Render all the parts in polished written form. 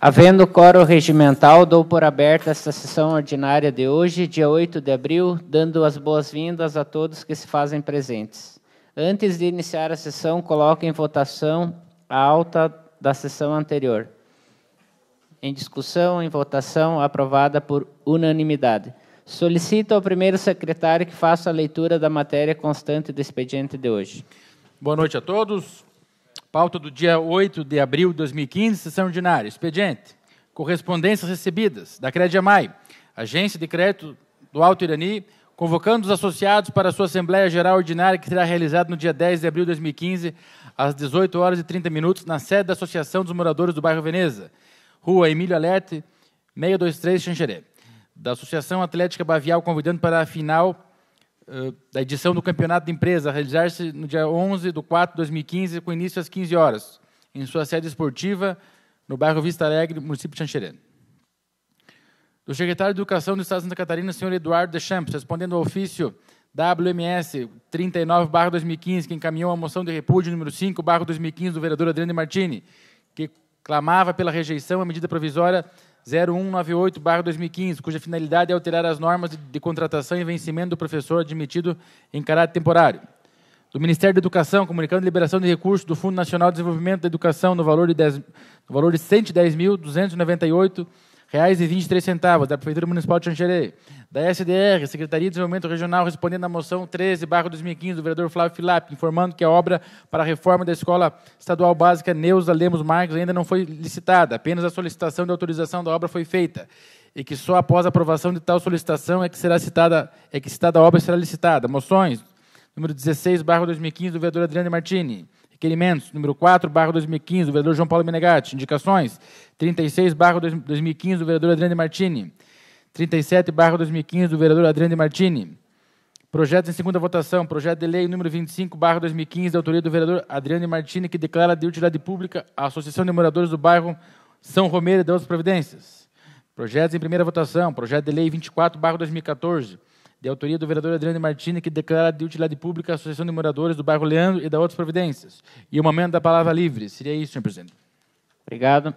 Havendo quórum regimental, dou por aberta esta sessão ordinária de hoje, dia 8 de abril, dando as boas-vindas a todos que se fazem presentes. Antes de iniciar a sessão, coloco em votação a ata da sessão anterior. Em discussão, em votação, aprovada por unanimidade. Solicito ao primeiro secretário que faça a leitura da matéria constante do expediente de hoje. Boa noite a todos. Pauta do dia 8 de abril de 2015, sessão ordinária. Expediente. Correspondências recebidas da Crediamai, Agência de Crédito do Alto Irani, convocando os associados para a sua Assembleia Geral Ordinária, que será realizada no dia 10 de abril de 2015, às 18h30, na sede da Associação dos Moradores do Bairro Veneza, Rua Emílio Alerte, 623, Xanxerê. Da Associação Atlética Bavial, convidando para a final da edição do Campeonato de Empresa, a realizar-se no dia 11 de 4 de 2015, com início às 15 horas, em sua sede esportiva, no bairro Vista Alegre, município de Xanxerê. Do secretário de Educação do Estado de Santa Catarina, senhor Eduardo Deschamps, respondendo ao ofício WMS 39/2015, que encaminhou a moção de repúdio número 5/2015 do vereador Adriano Martini, que clamava pela rejeição à medida provisória 0198/2015, cuja finalidade é alterar as normas de contratação e vencimento do professor admitido em caráter temporário. Do Ministério da Educação, comunicando a liberação de recursos do Fundo Nacional de Desenvolvimento da Educação no valor de R$ 110.298,23, da Prefeitura Municipal de Xanxerê. Da SDR, Secretaria de Desenvolvimento Regional, respondendo à moção 13/2015 do vereador Flávio Filap, informando que a obra para a reforma da Escola Estadual Básica Neuza Lemos Marques ainda não foi licitada, apenas a solicitação de autorização da obra foi feita, e que só após a aprovação de tal solicitação é que citada a obra será licitada. Moções, número 16/2015 do vereador Adriano Martini. Requerimentos, número 4/2015 do vereador João Paulo Menegatti. Indicações, 36/2015 do vereador Adriano Martini. 37/2015 do vereador Adriano Martini. Projetos em segunda votação. Projeto de lei número 25/2015, da autoria do vereador Adriano Martini, que declara de utilidade pública a Associação de Moradores do Bairro São Romero e de outras providências. Projetos em primeira votação. Projeto de lei 24/2014, de autoria do vereador Adriano Martini, que declara de utilidade pública a Associação de Moradores do Bairro Leandro e de outras providências. E o momento da palavra livre. Seria isso, senhor presidente. Obrigado.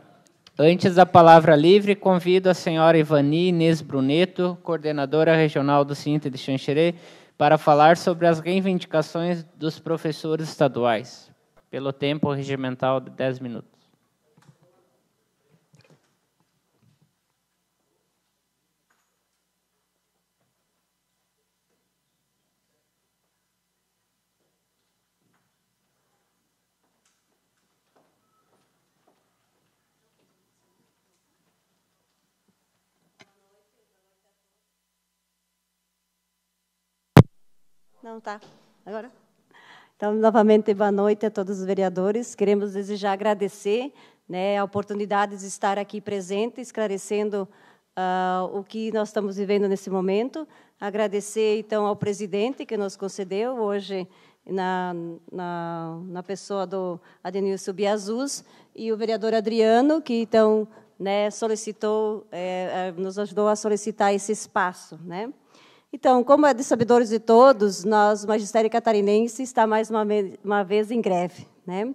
Antes da palavra livre, convido a senhora Ivani Inês Bruneto, coordenadora regional do Sinta de Xanxerê, para falar sobre as reivindicações dos professores estaduais, pelo tempo regimental de 10 minutos. Não, tá. Agora? Então, novamente, boa noite a todos os vereadores. Queremos desejar agradecer, né, a oportunidade de estar aqui presente, esclarecendo o que nós estamos vivendo nesse momento. Agradecer, então, ao presidente que nos concedeu hoje, na pessoa do Adenilson Biazus, e o vereador Adriano, que, então, né, solicitou, nos ajudou a solicitar esse espaço, né? Então, como é de sabedores de todos, nós, o Magistério Catarinense, está mais uma vez em greve, né?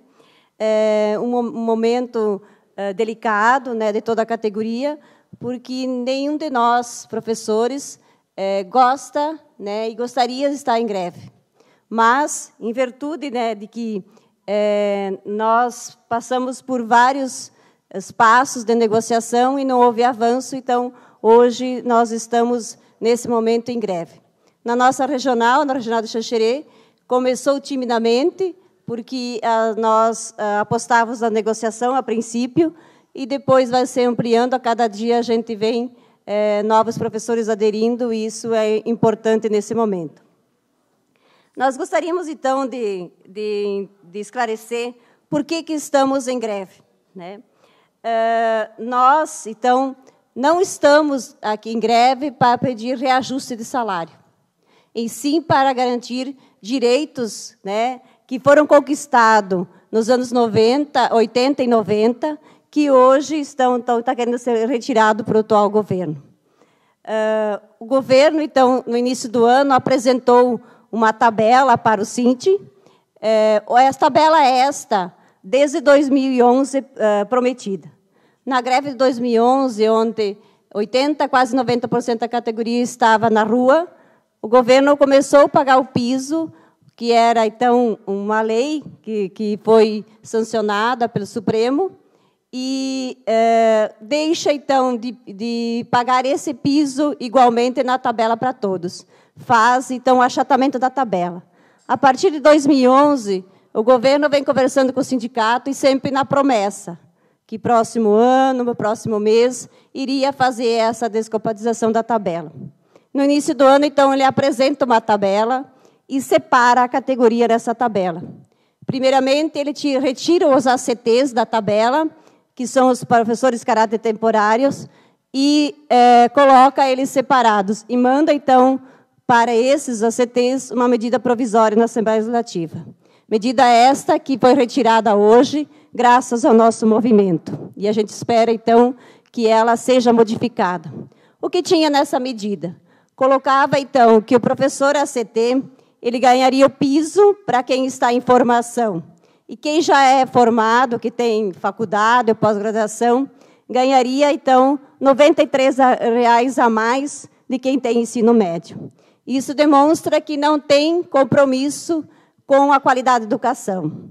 É um momento delicado, né, de toda a categoria, porque nenhum de nós, professores, gosta, né, e gostaria de estar em greve. Mas, em virtude, né, de que nós passamos por vários passos de negociação e não houve avanço, então, hoje nós estamos nesse momento em greve. Na nossa regional, na regional de Xanxerê, começou timidamente, porque nós apostávamos na negociação a princípio, e depois vai se ampliando, a cada dia a gente vem novos professores aderindo, e isso é importante nesse momento. Nós gostaríamos, então, de esclarecer por que estamos em greve, né? Nós, então, não estamos aqui em greve para pedir reajuste de salário, e sim para garantir direitos, né, que foram conquistados nos anos 80 e 90, que hoje estão querendo ser retirados para o atual governo. O governo, então, no início do ano, apresentou uma tabela para o Sinti. Essa tabela desde 2011, prometida. Na greve de 2011, onde 80%, quase 90% da categoria estava na rua, o governo começou a pagar o piso, que era, então, uma lei que foi sancionada pelo Supremo, e deixa, então, de pagar esse piso igualmente na tabela para todos. Faz, então, o achatamento da tabela. A partir de 2011, o governo vem conversando com o sindicato e sempre na promessa que próximo ano, no próximo mês, iria fazer essa descompatização da tabela. No início do ano, então, ele apresenta uma tabela e separa a categoria dessa tabela. Primeiramente, ele retira os ACTs da tabela, que são os professores de caráter temporários, e coloca eles separados, e manda, então, para esses ACTs, uma medida provisória na Assembleia Legislativa. Medida esta que foi retirada hoje, graças ao nosso movimento. E a gente espera, então, que ela seja modificada. O que tinha nessa medida? Colocava, então, que o professor ACT ele ganharia o piso para quem está em formação. E quem já é formado, que tem faculdade ou pós-graduação, ganharia, então, R$ 93 a mais de quem tem ensino médio. Isso demonstra que não tem compromisso com a qualidade da educação.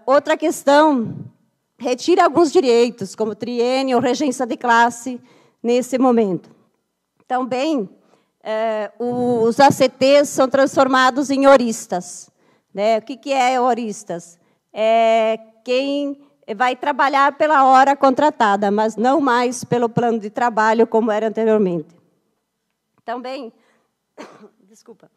Outra questão, retira alguns direitos, como triênio, regência de classe, nesse momento. Também, os ACTs são transformados em horistas. Né? O que é horistas? É quem vai trabalhar pela hora contratada, mas não mais pelo plano de trabalho, como era anteriormente. Também, desculpa,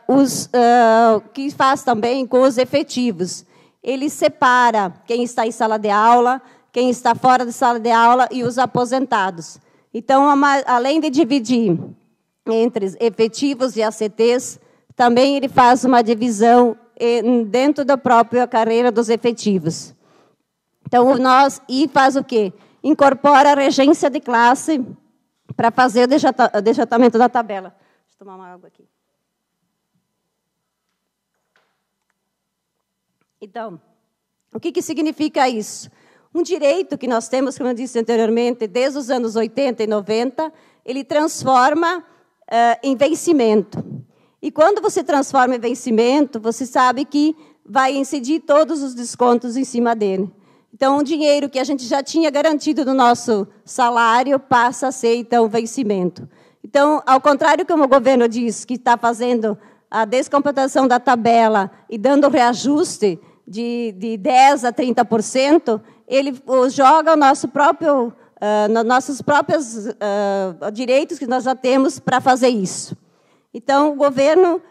o que faz também com os efetivos. Ele separa quem está em sala de aula, quem está fora de sala de aula e os aposentados. Então, além de dividir entre efetivos e ACTs, também ele faz uma divisão dentro da própria carreira dos efetivos. Então, e faz o quê? Incorpora a regência de classe para fazer o desatamento da tabela. Deixa eu tomar uma água aqui. Então, o que significa isso? Um direito que nós temos, como eu disse anteriormente, desde os anos 80 e 90, ele transforma em vencimento. E quando você transforma em vencimento, você sabe que vai incidir todos os descontos em cima dele. Então, o dinheiro que a gente já tinha garantido no nosso salário passa a ser, então, vencimento. Então, ao contrário como o governo diz que está fazendo a descomputação da tabela e dando reajuste de 10% a 30%, ele joga o nosso próprio, nossos próprios direitos que nós já temos para fazer isso. Então, o governo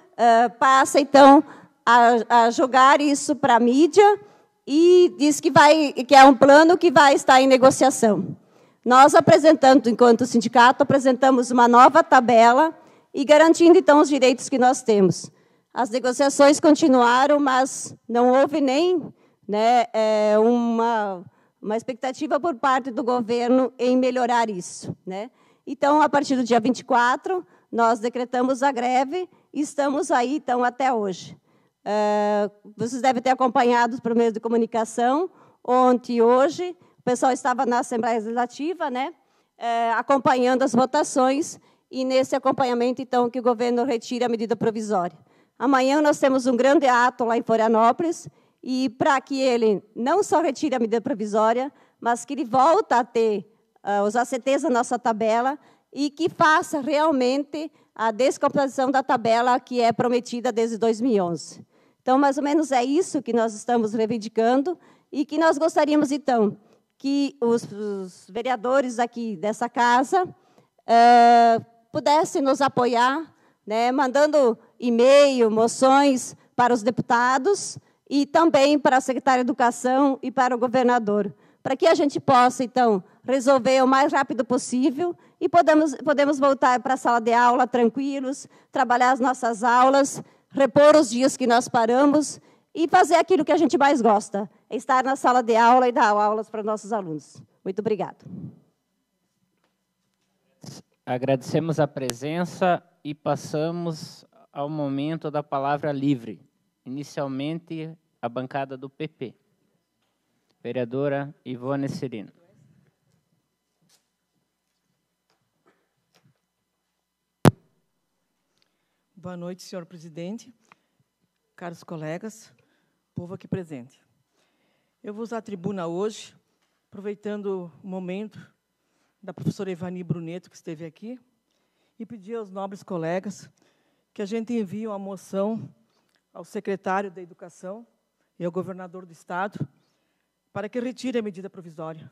passa, então, a jogar isso para a mídia e diz que é um plano que vai estar em negociação. Nós, enquanto sindicato, apresentamos uma nova tabela e garantindo, então, os direitos que nós temos. As negociações continuaram, mas não houve nem uma expectativa por parte do governo em melhorar isso. Né? Então, a partir do dia 24, nós decretamos a greve e estamos aí, então, até hoje. Vocês devem ter acompanhado por meio de comunicação. Ontem e hoje, o pessoal estava na Assembleia Legislativa, né, acompanhando as votações, e nesse acompanhamento, então, que o governo retira a medida provisória. Amanhã nós temos um grande ato lá em Florianópolis, e para que ele não só retire a medida provisória, mas que ele volte a ter os ACTs na nossa tabela e que faça realmente a descomposição da tabela que é prometida desde 2011. Então, mais ou menos é isso que nós estamos reivindicando e que nós gostaríamos, então, que os vereadores aqui dessa casa pudessem nos apoiar, né, mandando e-mail, moções para os deputados e também para a secretária de Educação e para o governador, para que a gente possa, então, resolver o mais rápido possível e podemos voltar para a sala de aula tranquilos, trabalhar as nossas aulas, repor os dias que nós paramos e fazer aquilo que a gente mais gosta, é estar na sala de aula e dar aulas para nossos alunos. Muito obrigada. Agradecemos a presença e passamos ao momento da palavra livre. Inicialmente, a bancada do PP. Vereadora Ivone Cirino. Boa noite, senhor presidente, caros colegas, povo aqui presente. Eu vou usar a tribuna hoje, aproveitando o momento da professora Ivani Bruneto, que esteve aqui, e pedir aos nobres colegas que a gente envie uma moção ao secretário da Educação e ao governador do Estado para que retire a medida provisória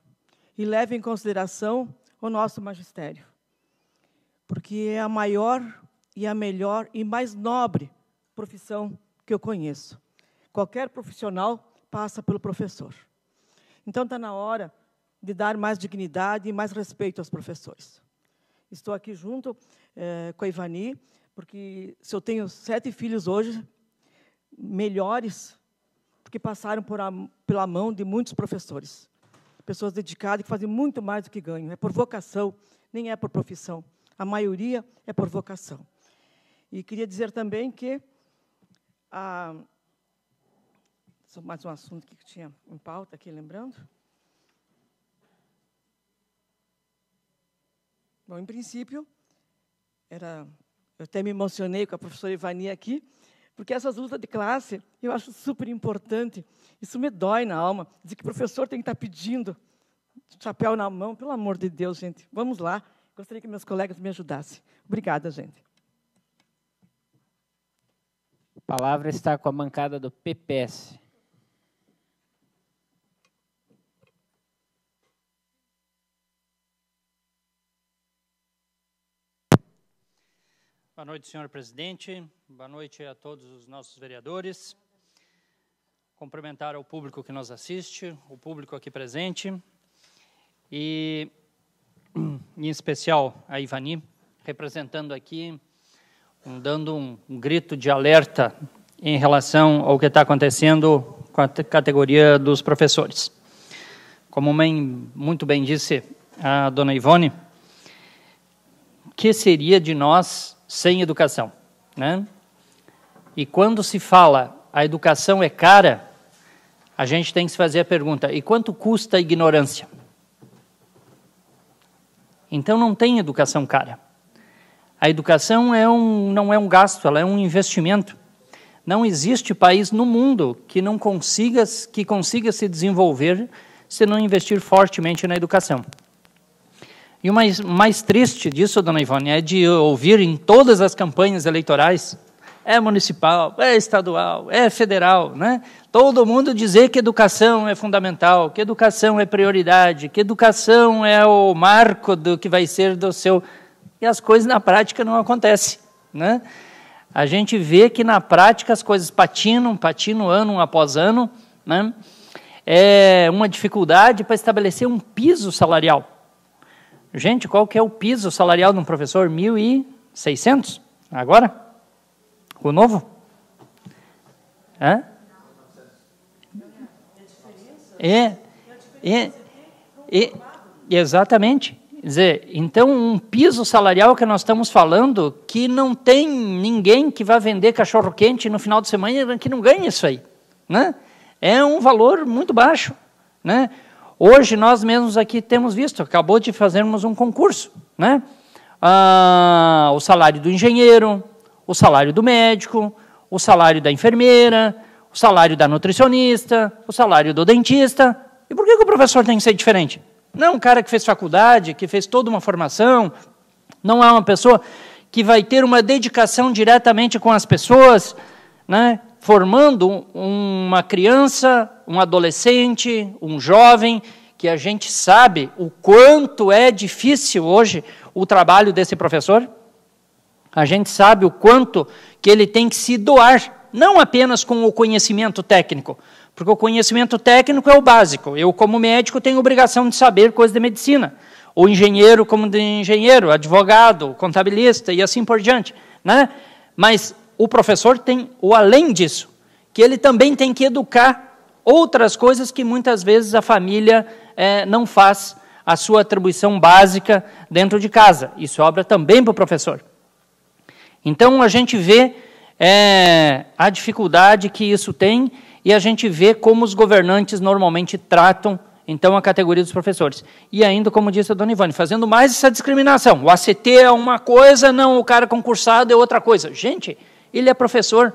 e leve em consideração o nosso magistério, porque é a maior e a melhor e mais nobre profissão que eu conheço. Qualquer profissional passa pelo professor. Então, está na hora de dar mais dignidade e mais respeito aos professores. Estou aqui junto com a Ivani, porque se eu tenho 7 filhos hoje, melhores, porque passaram pela mão de muitos professores. Pessoas dedicadas que fazem muito mais do que ganham. É por vocação, nem é por profissão. A maioria é por vocação. E queria dizer também que só mais um assunto que tinha em pauta aqui, lembrando. Bom, em princípio, eu até me emocionei com a professora Ivani aqui, porque essas lutas de classe eu acho super importante. Isso me dói na alma. Dizer que o professor tem que estar pedindo chapéu na mão, pelo amor de Deus, gente. Vamos lá. Gostaria que meus colegas me ajudassem. Obrigada, gente. A palavra está com a bancada do PPS. Boa noite, senhor presidente. Boa noite a todos os nossos vereadores. Cumprimentar ao público que nos assiste, o público aqui presente, e, em especial, a Ivani, representando aqui, dando um grito de alerta em relação ao que está acontecendo com a categoria dos professores. Como muito bem disse a dona Ivone, que seria de nós sem educação, né? E quando se fala a educação é cara, a gente tem que se fazer a pergunta, e quanto custa a ignorância? Então não tem educação cara. A educação não é um gasto, ela é um investimento. Não existe país no mundo que consiga se desenvolver se não investir fortemente na educação. E o mais triste disso, dona Ivone, é de ouvir em todas as campanhas eleitorais, é municipal, é estadual, é federal, né? Todo mundo dizer que educação é fundamental, que educação é prioridade, que educação é o marco do que vai ser do seu... E as coisas na prática não acontecem, né? A gente vê que na prática as coisas patinam ano após ano, né? É uma dificuldade para estabelecer um piso salarial. Gente, qual que é o piso salarial de um professor? 1.600? Agora? O novo? Exatamente. Quer dizer, então, um piso salarial que nós estamos falando, que não tem ninguém que vá vender cachorro-quente no final de semana que não ganhe isso aí, né? É um valor muito baixo, né? Hoje, nós mesmos aqui temos visto, acabou de fazermos um concurso, né? O salário do engenheiro, o salário do médico, o salário da enfermeira, o salário da nutricionista, o salário do dentista. E por que o professor tem que ser diferente? Não é um cara que fez faculdade, que fez toda uma formação, não é uma pessoa que vai ter uma dedicação diretamente com as pessoas, né? Formando uma criança, um adolescente, um jovem, que a gente sabe o quanto é difícil hoje o trabalho desse professor. A gente sabe o quanto que ele tem que se doar, não apenas com o conhecimento técnico, porque o conhecimento técnico é o básico. Eu, como médico, tenho obrigação de saber coisas de medicina. O engenheiro, como de engenheiro, advogado, contabilista e assim por diante, né? Mas o professor tem o além disso, que ele também tem que educar outras coisas que muitas vezes a família não faz a sua atribuição básica dentro de casa. Isso sobra também para o professor. Então, a gente vê a dificuldade que isso tem e a gente vê como os governantes normalmente tratam, então, a categoria dos professores. E ainda, como disse a dona Ivone, fazendo mais essa discriminação. O ACT é uma coisa, não, o cara concursado é outra coisa. Gente, ele é professor,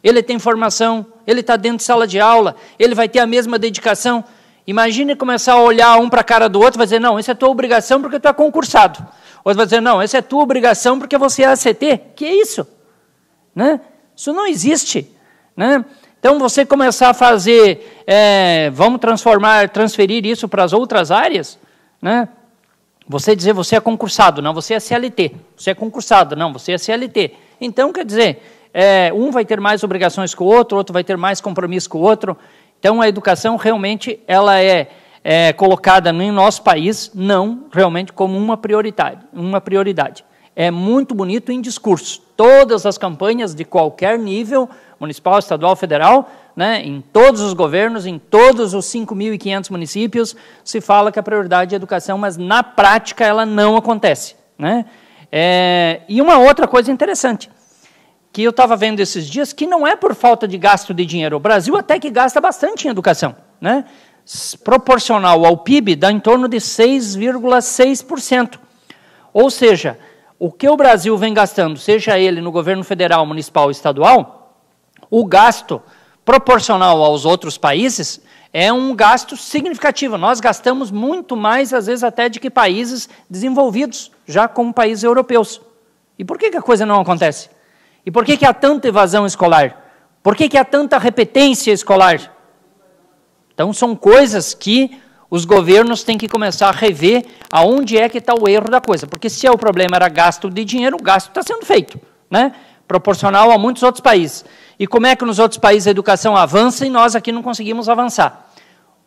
ele tem formação, ele está dentro de sala de aula, ele vai ter a mesma dedicação. Imagine começar a olhar um para a cara do outro e vai dizer, não, isso é tua obrigação porque tu é concursado. Outro vai dizer, não, essa é tua obrigação porque você é ACT. Que é isso? Né? Isso não existe. Né? Então, você começar a fazer, vamos transferir isso para as outras áreas, né? Você dizer, você é concursado, não, você é CLT. Você é concursado, não, você é CLT. Então, quer dizer, um vai ter mais obrigações que o outro vai ter mais compromisso que o outro. Então, a educação realmente ela é colocada no nosso país, não realmente como uma prioridade. É muito bonito em discurso. Todas as campanhas de qualquer nível, municipal, estadual, federal, né, em todos os governos, em todos os 5.500 municípios, se fala que a prioridade é a educação, mas na prática ela não acontece. Né? E uma outra coisa interessante, que eu estava vendo esses dias, que não é por falta de gasto de dinheiro. O Brasil até que gasta bastante em educação. Né? Proporcional ao PIB, dá em torno de 6,6%. Ou seja, o que o Brasil vem gastando, seja ele no governo federal, municipal ou estadual, o gasto proporcional aos outros países é um gasto significativo. Nós gastamos muito mais, às vezes, até de que países desenvolvidos, já como países europeus. E por que a coisa não acontece? E por que há tanta evasão escolar? Por que há tanta repetência escolar? Então, são coisas que os governos têm que começar a rever aonde é que está o erro da coisa. Porque se o problema era gasto de dinheiro, o gasto está sendo feito, né? Proporcional a muitos outros países. E como é que nos outros países a educação avança e nós aqui não conseguimos avançar?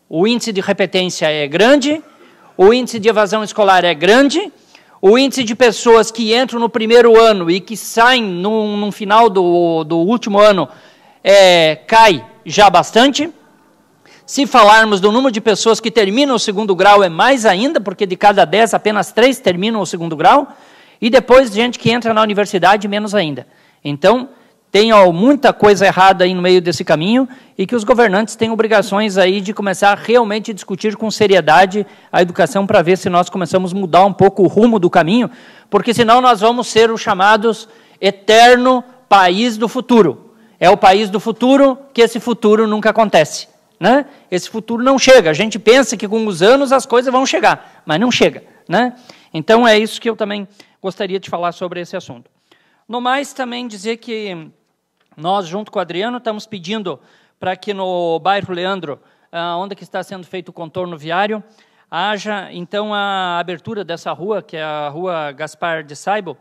O índice de repetência é grande, o índice de evasão escolar é grande, o índice de pessoas que entram no primeiro ano e que saem no final do último ano cai já bastante. Se falarmos do número de pessoas que terminam o segundo grau, é mais ainda, porque de cada 10, apenas 3 terminam o segundo grau, e depois gente que entra na universidade, menos ainda. Então, tem muita coisa errada aí no meio desse caminho, e que os governantes têm obrigações aí de começar realmente a discutir com seriedade a educação, para ver se nós começamos a mudar um pouco o rumo do caminho, porque senão nós vamos ser os chamados eterno país do futuro. É o país do futuro que esse futuro nunca acontece. Né? Esse futuro não chega. A gente pensa que com os anos as coisas vão chegar, mas não chega. Né? Então, é isso que eu também gostaria de falar sobre esse assunto. No mais, também dizer que nós, junto com o Adriano, estamos pedindo para que no bairro Leandro, onde que está sendo feito o contorno viário, haja, então, a abertura dessa rua, que é a rua Gaspar de Saibo,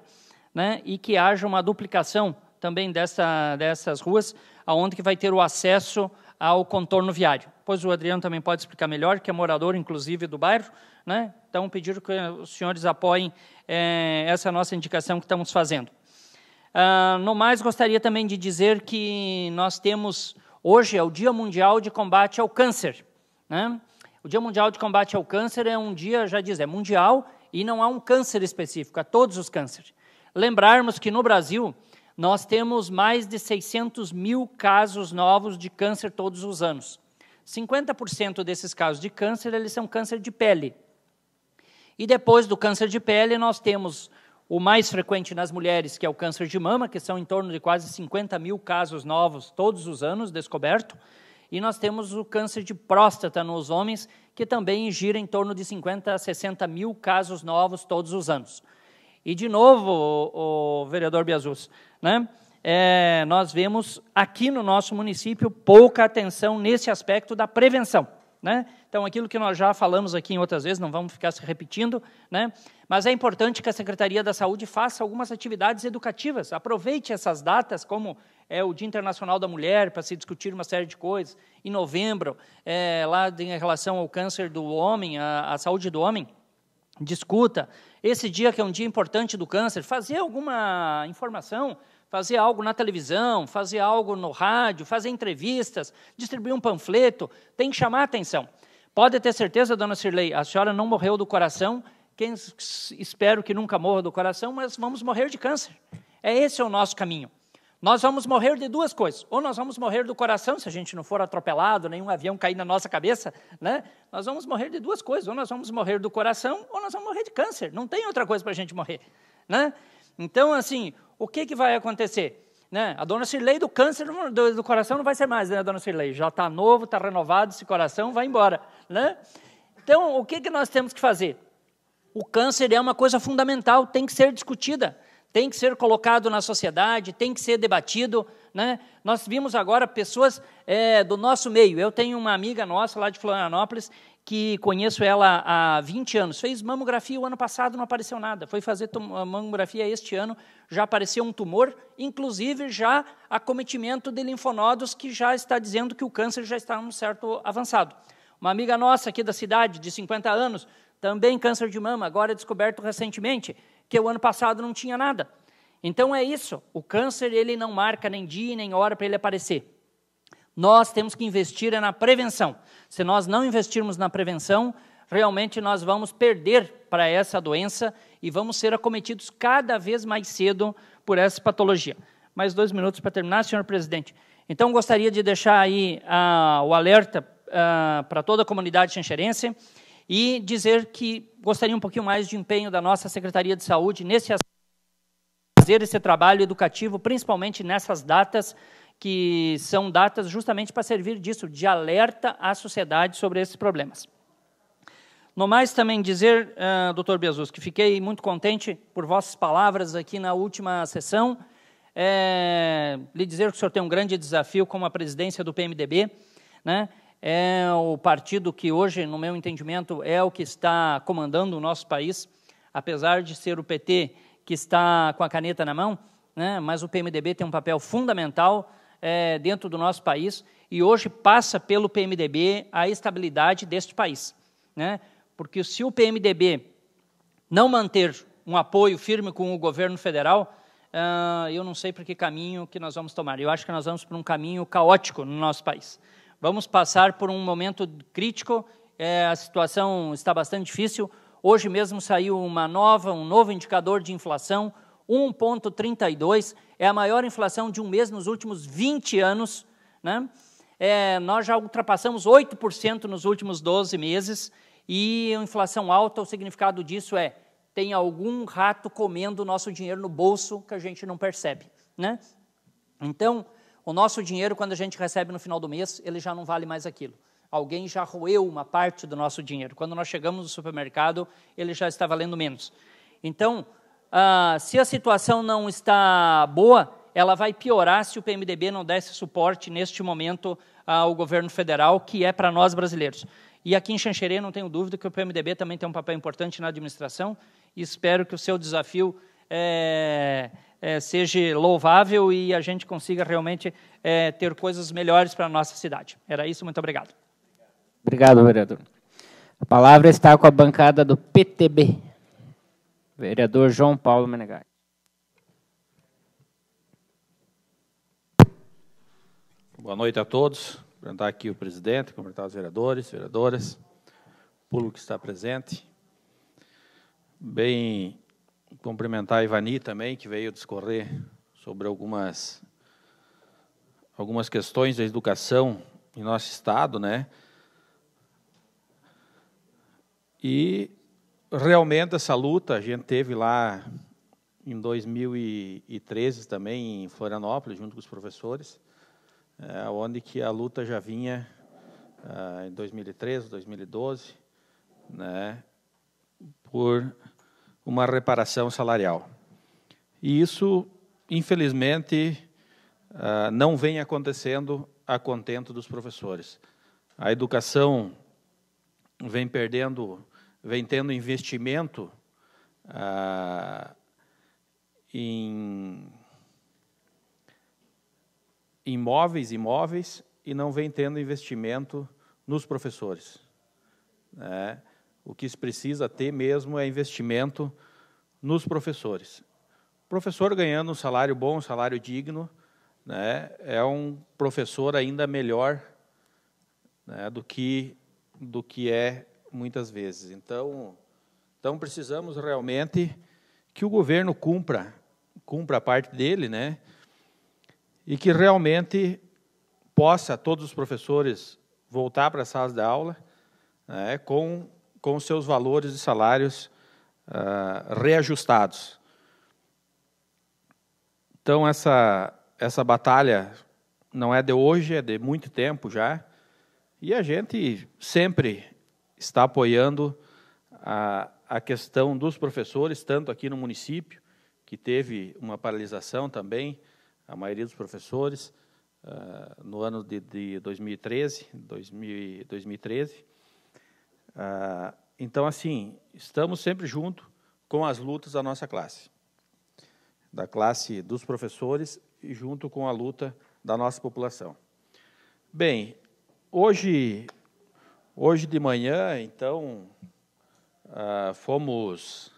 né? E que haja uma duplicação também dessas ruas, onde que vai ter o acesso ao contorno viário. Pois o Adriano também pode explicar melhor, que é morador, inclusive, do bairro, né? Então, pedir que os senhores apoiem essa nossa indicação que estamos fazendo. No mais, gostaria também de dizer que nós temos, hoje, é o Dia Mundial de Combate ao Câncer. Né? O Dia Mundial de Combate ao Câncer é um dia, já diz, é mundial, e não há um câncer específico, há todos os cânceres. Lembrarmos que no Brasil, nós temos mais de 600 mil casos novos de câncer todos os anos. 50% desses casos de câncer, eles são câncer de pele. E depois do câncer de pele, nós temos o mais frequente nas mulheres, que é o câncer de mama, que são em torno de quase 50 mil casos novos todos os anos descoberto. E nós temos o câncer de próstata nos homens, que também gira em torno de 50 a 60 mil casos novos todos os anos. E, de novo, o vereador Biasus, né, nós vemos aqui no nosso município pouca atenção nesse aspecto da prevenção. Né? Então, aquilo que nós já falamos aqui em outras vezes, não vamos ficar se repetindo, né? Mas é importante que a Secretaria da Saúde faça algumas atividades educativas, aproveite essas datas, como é o Dia Internacional da Mulher, para se discutir uma série de coisas, em novembro, lá em relação ao câncer do homem, a saúde do homem, discuta. Esse dia, que é um dia importante do câncer, fazer alguma informação, fazer algo na televisão, fazer algo no rádio, fazer entrevistas, distribuir um panfleto, tem que chamar a atenção. Pode ter certeza, dona Cirlei, a senhora não morreu do coração, espero que nunca morra do coração, mas vamos morrer de câncer. Esse é o nosso caminho. Nós vamos morrer de duas coisas. Ou nós vamos morrer do coração, se a gente não for atropelado, nenhum avião cair na nossa cabeça, né? Nós vamos morrer de duas coisas. Ou nós vamos morrer do coração, ou nós vamos morrer de câncer. Não tem outra coisa para a gente morrer, né? Então, assim, o que vai acontecer? Né? A dona Cirlei do câncer do coração não vai ser mais, né, dona Cirlei? Já está novo, está renovado, esse coração vai embora, né? Então, o que nós temos que fazer? O câncer é uma coisa fundamental, tem que ser discutida, tem que ser colocado na sociedade, tem que ser debatido, né? Nós vimos agora pessoas do nosso meio. Eu tenho uma amiga nossa lá de Florianópolis, que conheço ela há 20 anos, fez mamografia o ano passado, não apareceu nada, foi fazer mamografia este ano, já apareceu um tumor, inclusive já acometimento de linfonodos, que já está dizendo que o câncer já está um certo avançado. Uma amiga nossa aqui da cidade, de 50 anos, também câncer de mama, agora descoberto recentemente, que o ano passado não tinha nada. Então é isso, o câncer ele não marca nem dia nem hora para ele aparecer. Nós temos que investir na prevenção. Se nós não investirmos na prevenção, realmente nós vamos perder para essa doença e vamos ser acometidos cada vez mais cedo por essa patologia. Mais 2 minutos para terminar, senhor presidente. Então, gostaria de deixar aí o alerta para toda a comunidade xanxerense e dizer que gostaria um pouquinho mais de empenho da nossa Secretaria de Saúde nesse aspecto, fazer esse trabalho educativo, principalmente nessas datas, que são datas justamente para servir disso, de alerta à sociedade sobre esses problemas. No mais, também dizer, doutor Biasus, que fiquei muito contente por vossas palavras aqui na última sessão, lhe dizer que o senhor tem um grande desafio como a presidência do PMDB, né? É o partido que hoje, no meu entendimento, é o que está comandando o nosso país, apesar de ser o PT que está com a caneta na mão, né? Mas o PMDB tem um papel fundamental dentro do nosso país, e hoje passa pelo PMDB a estabilidade deste país, né? Porque se o PMDB não manter um apoio firme com o governo federal, eu não sei por que caminho que nós vamos tomar. Eu acho que nós vamos por um caminho caótico no nosso país. Vamos passar por um momento crítico, a situação está bastante difícil. Hoje mesmo saiu um novo indicador de inflação, 1,32, é a maior inflação de um mês nos últimos 20 anos, né? Nós já ultrapassamos 8% nos últimos 12 meses, e a inflação alta, o significado disso tem algum rato comendo o nosso dinheiro no bolso que a gente não percebe, né? Então, o nosso dinheiro, quando a gente recebe no final do mês, ele já não vale mais aquilo. Alguém já roeu uma parte do nosso dinheiro. Quando nós chegamos no supermercado, ele já está valendo menos. Então, se a situação não está boa, ela vai piorar se o PMDB não der esse suporte, neste momento, ao governo federal, que é para nós brasileiros. E aqui em Xanxerê, não tenho dúvida que o PMDB também tem um papel importante na administração, e espero que o seu desafio seja louvável e a gente consiga realmente ter coisas melhores para a nossa cidade. Era isso, muito obrigado. Obrigado, vereador. A palavra está com a bancada do PTB. Vereador João Paulo Menegatti. Boa noite a todos. Cumprimentar aqui o presidente, cumprimentar os vereadores, vereadoras, público que está presente. Bem, cumprimentar a Ivani também, que veio discorrer sobre algumas questões da educação em nosso estado, né? E realmente essa luta a gente teve lá em 2013 também em Florianópolis, junto com os professores, onde que a luta já vinha em 2013, 2012, né, por uma reparação salarial. E isso, infelizmente, não vem acontecendo a contento dos professores. A educação vem tendo investimento em imóveis e não vem tendo investimento nos professores, né? O que se precisa ter mesmo é investimento nos professores. O professor ganhando um salário bom, um salário digno, né, é um professor ainda melhor, né, do que é muitas vezes. Então precisamos realmente que o governo cumpra a parte dele, né? e que realmente possa todos os professores voltar para as salas de aula, né, com seus valores de salários reajustados. Então, essa batalha não é de hoje, é de muito tempo já, e a gente sempre está apoiando a questão dos professores, tanto aqui no município, que teve uma paralisação também, a maioria dos professores, no ano de 2013. Então, assim, estamos sempre junto com as lutas da nossa classe, da classe dos professores, e junto com a luta da nossa população. Bem, hoje de manhã, então, fomos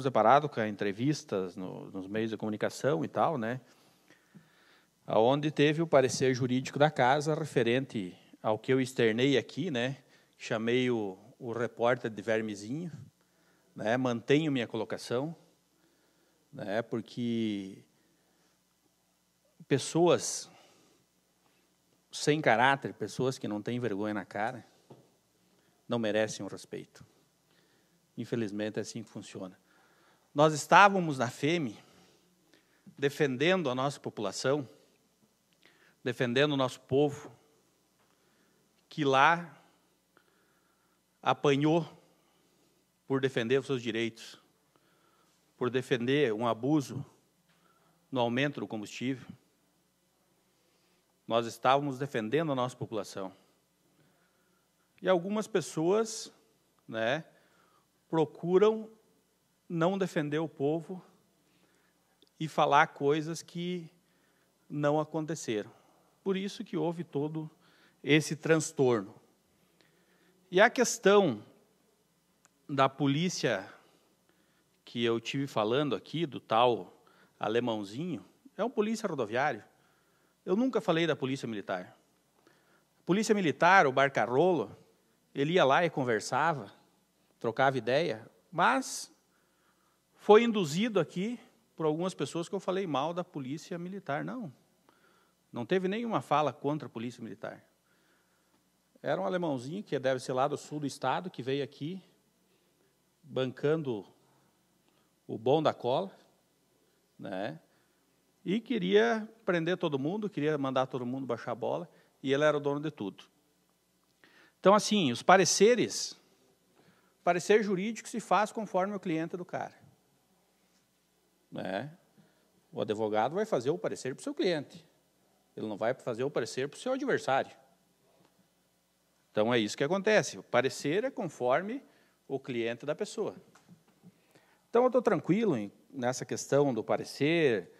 deparados com entrevistas nos meios de comunicação e tal, né, onde teve o parecer jurídico da casa referente ao que eu externei aqui, né, chamei o repórter de vermezinho, né, mantenho minha colocação, né, porque pessoas sem caráter, pessoas que não têm vergonha na cara, não merecem o respeito. Infelizmente, é assim que funciona. Nós estávamos na FEME defendendo a nossa população, defendendo o nosso povo, que lá apanhou por defender os seus direitos, por defender um abuso no aumento do combustível. Nós estávamos defendendo a nossa população. E algumas pessoas, né, procuram não defender o povo e falar coisas que não aconteceram. Por isso que houve todo esse transtorno. E a questão da polícia que eu tive falando aqui, do tal alemãozinho, é um polícia rodoviário. Eu nunca falei da polícia militar. A polícia militar, o Barcarolo, ele ia lá e conversava, trocava ideia, mas foi induzido aqui por algumas pessoas que eu falei mal da polícia militar. Não teve nenhuma fala contra a polícia militar. Era um alemãozinho, que deve ser lá do sul do estado, que veio aqui, bancando o bom da cola, né? E queria prender todo mundo, queria mandar todo mundo baixar a bola, e ele era o dono de tudo. Então, assim, os pareceres, parecer jurídico se faz conforme o cliente do cara, né? O advogado vai fazer o parecer para o seu cliente, ele não vai fazer o parecer para o seu adversário. Então, é isso que acontece, o parecer é conforme o cliente da pessoa. Então, eu estou tranquilo nessa questão do parecer,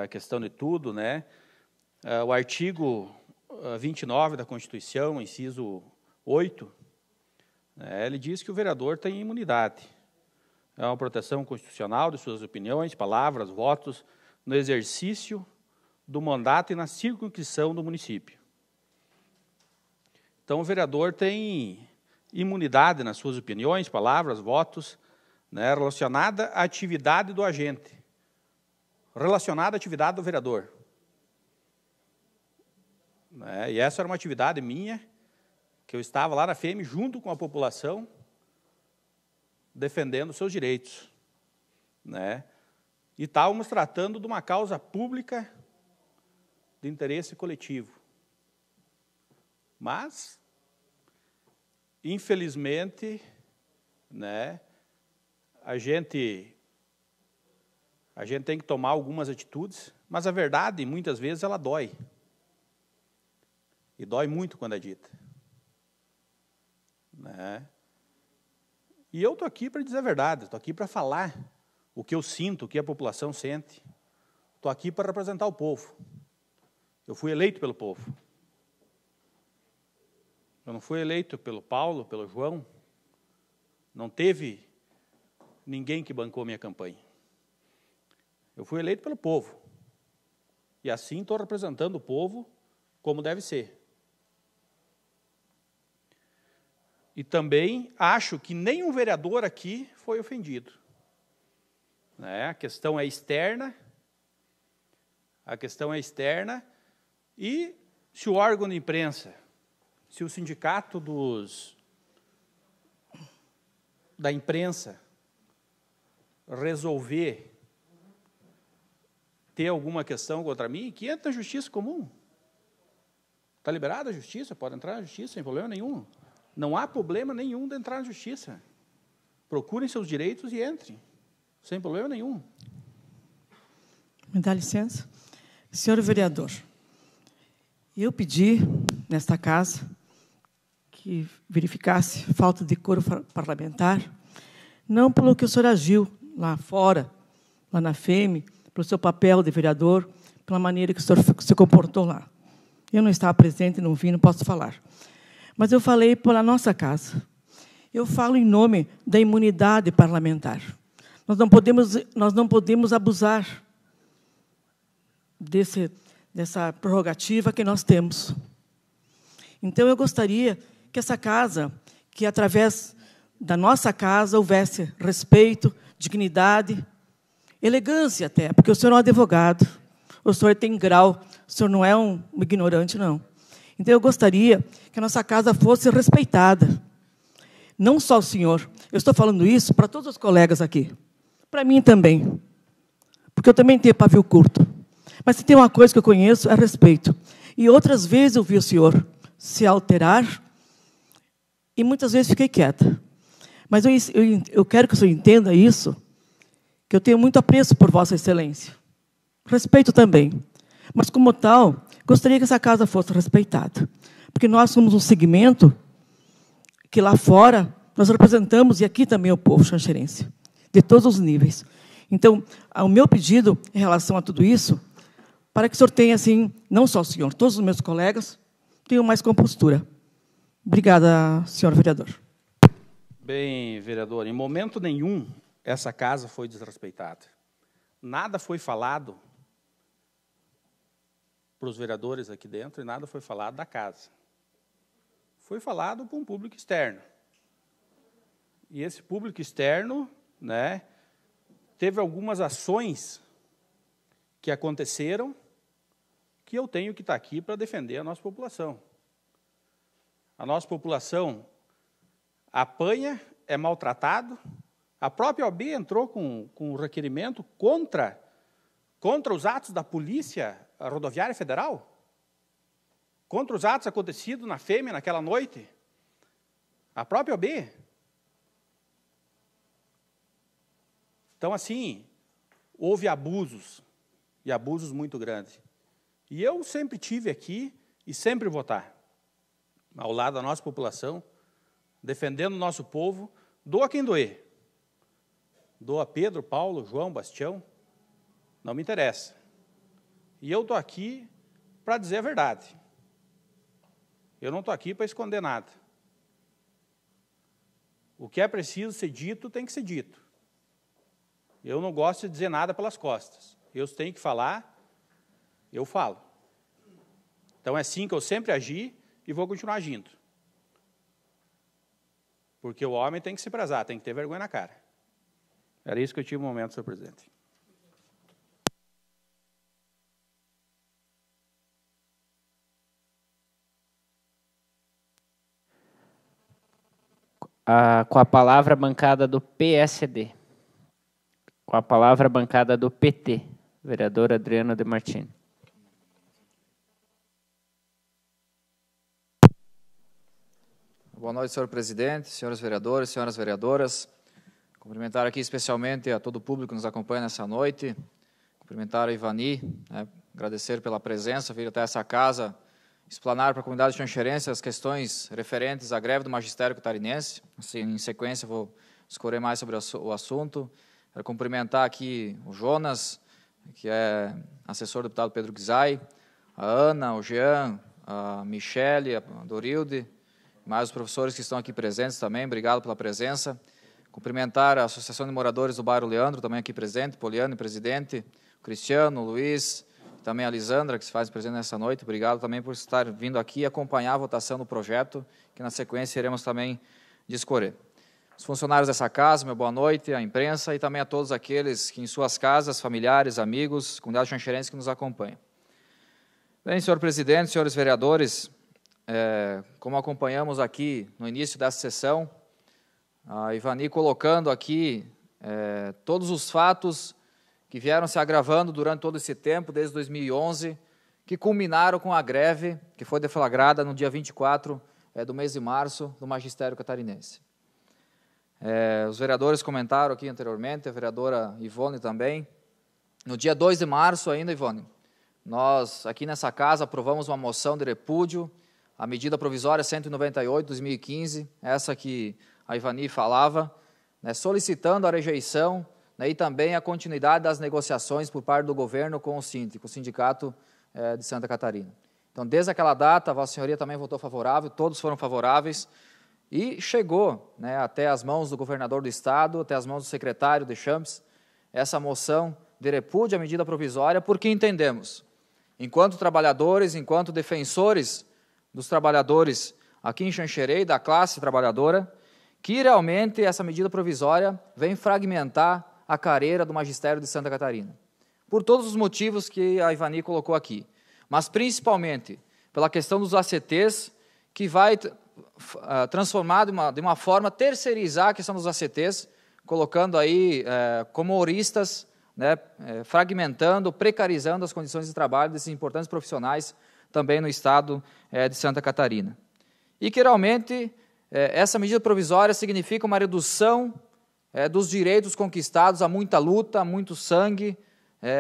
a questão de tudo, né? O artigo 29 da Constituição, inciso 8, né, ele diz que o vereador tem imunidade. É uma proteção constitucional de suas opiniões, palavras, votos, no exercício do mandato e na circunscrição do município. Então, o vereador tem imunidade nas suas opiniões, palavras, votos, né, relacionada à atividade do agente, relacionada à atividade do vereador. Né, e essa era uma atividade minha, que eu estava lá na FEME, junto com a população, defendendo os seus direitos. Né, e estávamos tratando de uma causa pública de interesse coletivo. Mas, infelizmente, né, a gente tem que tomar algumas atitudes, mas a verdade, muitas vezes, ela dói. E dói muito quando é dita. Né? E eu estou aqui para dizer a verdade, estou aqui para falar o que eu sinto, o que a população sente. Estou aqui para representar o povo. Eu fui eleito pelo povo. Eu não fui eleito pelo Paulo, pelo João. Não teve ninguém que bancou minha campanha. Eu fui eleito pelo povo. E assim estou representando o povo como deve ser. E também acho que nenhum vereador aqui foi ofendido. né? A questão é externa. A questão é externa. E se o órgão de imprensa, se o sindicato da imprensa resolver ter alguma questão contra mim, que entra na justiça comum. Está liberada a justiça, pode entrar na justiça sem problema nenhum. Não há problema nenhum de entrar na justiça. Procurem seus direitos e entrem, sem problema nenhum. Me dá licença? Senhor vereador, eu pedi, nesta casa, que verificasse falta de decoro parlamentar, não pelo que o senhor agiu lá fora, lá na FEME, pelo seu papel de vereador, pela maneira que o senhor se comportou lá. Eu não estava presente, não vi, não posso falar. Mas eu falei pela nossa casa. Eu falo em nome da imunidade parlamentar. Nós não podemos abusar dessa prerrogativa que nós temos. Então, eu gostaria que essa casa, que através da nossa casa houvesse respeito, dignidade, elegância até, porque o senhor é um advogado, o senhor tem grau, o senhor não é um ignorante, não. Então, eu gostaria que a nossa casa fosse respeitada. Não só o senhor, eu estou falando isso para todos os colegas aqui, para mim também, porque eu também tenho pavio curto. Mas se tem uma coisa que eu conheço, é respeito. E outras vezes eu vi o senhor se alterar e muitas vezes fiquei quieta. Mas eu quero que o senhor entenda isso, que eu tenho muito apreço por Vossa Excelência. Respeito também. Mas, como tal, gostaria que essa casa fosse respeitada. Porque nós somos um segmento que lá fora nós representamos, e aqui também o povo xanxerense, de todos os níveis. Então, o meu pedido em relação a tudo isso, para que o senhor tenha, assim, não só o senhor, todos os meus colegas, tenham mais compostura. Obrigada, senhor vereador. Bem, vereador, em momento nenhum essa casa foi desrespeitada. Nada foi falado para os vereadores aqui dentro e nada foi falado da casa. Foi falado para um público externo. E esse público externo, né, teve algumas ações que aconteceram que eu tenho que estar aqui para defender a nossa população. A nossa população apanha, é maltratado. A própria OAB entrou com um requerimento contra os atos da Polícia Rodoviária Federal, contra os atos acontecidos na FEME naquela noite. A própria OAB. Então, assim, houve abusos, e abusos muito grandes. E eu sempre tive aqui e sempre vou estar ao lado da nossa população, defendendo o nosso povo, doa quem doer. Doa Pedro, Paulo, João, Bastião, não me interessa. E eu estou aqui para dizer a verdade. Eu não estou aqui para esconder nada. O que é preciso ser dito, tem que ser dito. Eu não gosto de dizer nada pelas costas. Eu tenho que falar, eu falo. Então é assim que eu sempre agi e vou continuar agindo. Porque o homem tem que se prezar, tem que ter vergonha na cara. Era isso que eu tinha no momento, senhor presidente. Com a palavra a bancada do PSD. Com a palavra a bancada do PT. Vereador Adriano de Martini. Boa noite, senhor presidente, senhores vereadores, senhoras vereadoras. Cumprimentar aqui especialmente a todo o público que nos acompanha nessa noite. Cumprimentar a Ivani, agradecer pela presença, vir até essa casa, explanar para a comunidade xanxerense as questões referentes à greve do magistério catarinense. Assim, em sequência, vou discorrer mais sobre o assunto. Quero cumprimentar aqui o Jonas, que é assessor do deputado Pedro Guizai, a Ana, o Jean, a Michele, a Dorilde, mais os professores que estão aqui presentes também, obrigado pela presença. Cumprimentar a Associação de Moradores do Bairro Leandro, também aqui presente, Poliane, presidente, o Cristiano, o Luiz, também a Lisandra, que se faz presente nessa noite, obrigado também por estar vindo aqui acompanhar a votação do projeto, que na sequência iremos também discorrer. os funcionários dessa casa, meu boa noite, a imprensa e também a todos aqueles que em suas casas, familiares, amigos, comunidade xanxerense que nos acompanham. Bem, senhor presidente, senhores vereadores, como acompanhamos aqui no início dessa sessão, a Ivani colocando aqui todos os fatos que vieram se agravando durante todo esse tempo, desde 2011, que culminaram com a greve que foi deflagrada no dia 24 do mês de março do magistério catarinense. Os vereadores comentaram aqui anteriormente, a vereadora Ivone também. No dia 2 de março ainda, Ivone, nós aqui nessa casa aprovamos uma moção de repúdio à medida provisória 198/2015, essa que a Ivani falava, solicitando a rejeição e também a continuidade das negociações por parte do governo com o Sindicato de Santa Catarina. Então, desde aquela data, a Vossa Senhoria também votou favorável, todos foram favoráveis, e chegou até as mãos do governador do Estado, até as mãos do secretário de Champs, essa moção de repúdio à medida provisória, porque entendemos, enquanto trabalhadores, enquanto defensores dos trabalhadores aqui em Xanxerê, da classe trabalhadora, que realmente essa medida provisória vem fragmentar a carreira do magistério de Santa Catarina. Por todos os motivos que a Ivani colocou aqui, mas principalmente pela questão dos ACTs, que vai transformar de uma forma, terceirizar a questão dos ACTs, colocando aí como horistas, fragmentando, precarizando as condições de trabalho desses importantes profissionais também no estado de Santa Catarina. E que realmente essa medida provisória significa uma redução dos direitos conquistados a muita luta, a muito sangue,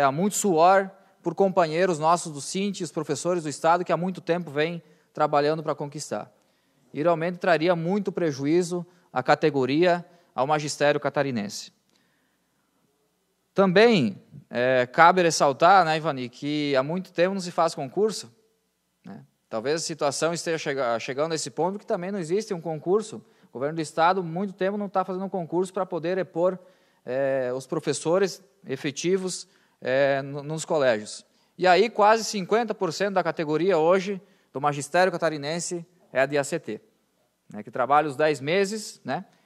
a muito suor por companheiros nossos do Sint, os professores do Estado, que há muito tempo vêm trabalhando para conquistar. E realmente traria muito prejuízo à categoria, ao magistério catarinense. Também cabe ressaltar, Ivani, que há muito tempo não se faz concurso. Talvez a situação esteja chegando a esse ponto que também não existe um concurso. O governo do Estado, há muito tempo, não está fazendo um concurso para poder repor os professores efetivos nos colégios. E aí quase 50% da categoria hoje do magistério catarinense é a de ACT, que trabalha os 10 meses,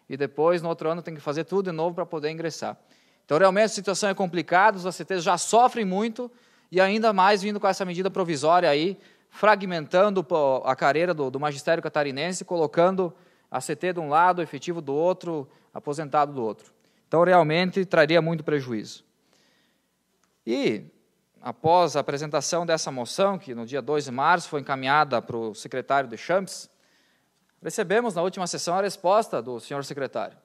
e depois no outro ano tem que fazer tudo de novo para poder ingressar. Então realmente a situação é complicada, os ACTs já sofrem muito e ainda mais vindo com essa medida provisória aí, fragmentando a carreira do magistério catarinense, colocando ACT de um lado, efetivo do outro, aposentado do outro. Então realmente traria muito prejuízo. E, após a apresentação dessa moção, que no dia 2 de março foi encaminhada para o secretário de Champs, recebemos na última sessão a resposta do senhor secretário,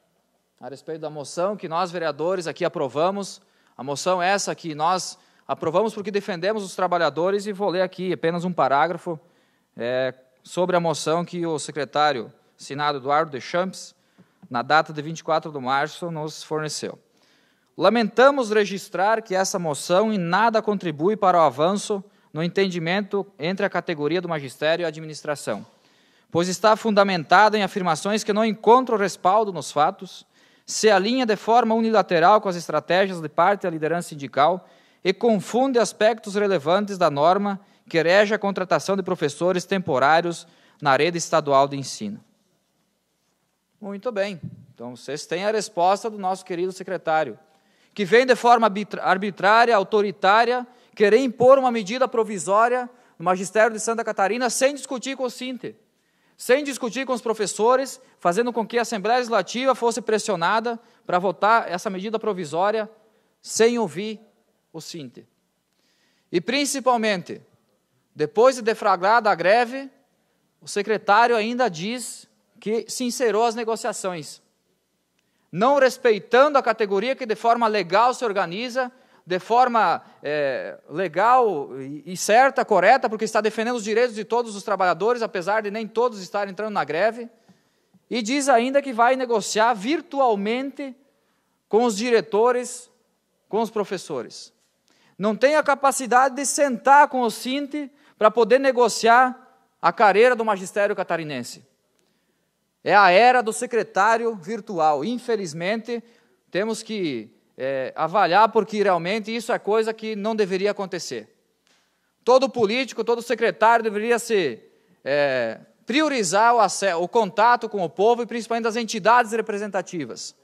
a respeito da moção que nós, vereadores, aqui aprovamos, a moção essa que nós aprovamos porque defendemos os trabalhadores, e vou ler aqui apenas um parágrafo sobre a moção que o secretário Senado Eduardo de Champs, na data de 24 de março, nos forneceu. Lamentamos registrar que essa moção em nada contribui para o avanço no entendimento entre a categoria do magistério e a administração, pois está fundamentada em afirmações que não encontram respaldo nos fatos, se alinha de forma unilateral com as estratégias de parte da liderança sindical e confunde aspectos relevantes da norma que rege a contratação de professores temporários na rede estadual de ensino. Muito bem, então vocês têm a resposta do nosso querido secretário, que vem de forma arbitrária, autoritária, querer impor uma medida provisória no magistério de Santa Catarina sem discutir com o Sint, sem discutir com os professores, fazendo com que a Assembleia Legislativa fosse pressionada para votar essa medida provisória sem ouvir o Sint. E, principalmente, depois de deflagrada a greve, o secretário ainda diz que se encerrou as negociações, não respeitando a categoria que de forma legal se organiza, de forma legal e certa, correta, porque está defendendo os direitos de todos os trabalhadores, apesar de nem todos estarem entrando na greve, e diz ainda que vai negociar virtualmente com os diretores, com os professores. Não tem a capacidade de sentar com o Sint para poder negociar a carreira do magistério catarinense. É a era do secretário virtual. Infelizmente, temos que avaliar, porque realmente isso é coisa que não deveria acontecer. Todo político, todo secretário deveria se priorizar o contato com o povo e principalmente das entidades representativas.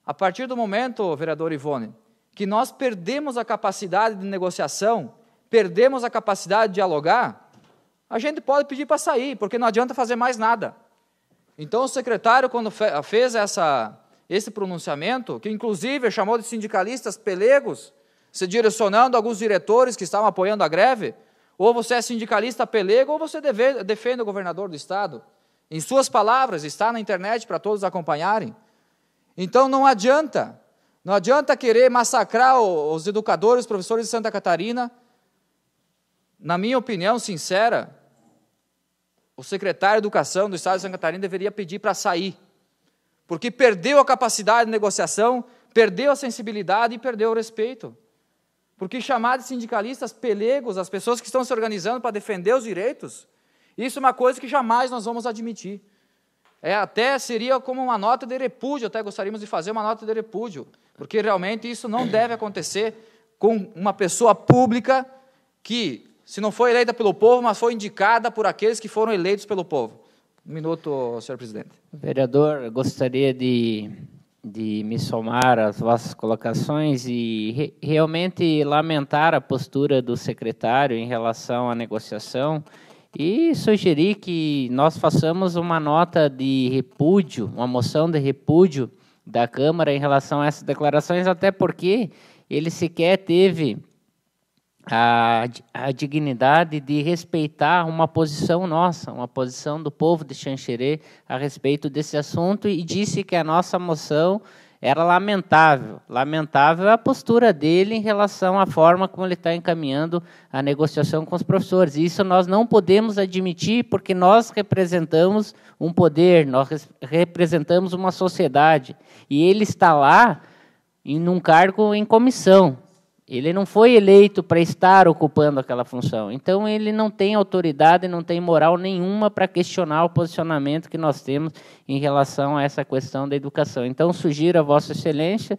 A partir do momento, vereador Ivone, que nós perdemos a capacidade de negociação, perdemos a capacidade de dialogar, a gente pode pedir para sair, porque não adianta fazer mais nada. Então, o secretário, quando fez esse pronunciamento, que inclusive chamou de sindicalistas pelegos, se direcionando a alguns diretores que estavam apoiando a greve, ou você é sindicalista pelego, ou você defende o governador do Estado. Em suas palavras, está na internet para todos acompanharem. Então, não adianta querer massacrar os educadores, os professores de Santa Catarina. Na minha opinião sincera, o secretário de Educação do Estado de Santa Catarina deveria pedir para sair, porque perdeu a capacidade de negociação, perdeu a sensibilidade e perdeu o respeito. Porque chamar de sindicalistas pelegos as pessoas que estão se organizando para defender os direitos, isso é uma coisa que jamais nós vamos admitir. Até seria como uma nota de repúdio, até gostaríamos de fazer uma nota de repúdio, porque realmente isso não deve acontecer com uma pessoa pública que, se não foi eleita pelo povo, mas foi indicada por aqueles que foram eleitos pelo povo. Um minuto, senhor presidente. Vereador, gostaria de me somar às vossas colocações e realmente lamentar a postura do secretário em relação à negociação e sugerir que nós façamos uma nota de repúdio, uma moção de repúdio da Câmara em relação a essas declarações, até porque ele sequer teve a dignidade de respeitar uma posição nossa, uma posição do povo de Xanxerê a respeito desse assunto, e disse que a nossa moção era lamentável. Lamentável a postura dele em relação à forma como ele está encaminhando a negociação com os professores. Isso nós não podemos admitir, porque nós representamos um poder, nós representamos uma sociedade, e ele está lá em um cargo em comissão. Ele não foi eleito para estar ocupando aquela função. Então, ele não tem autoridade, não tem moral nenhuma para questionar o posicionamento que nós temos em relação a essa questão da educação. Então, sugiro a Vossa Excelência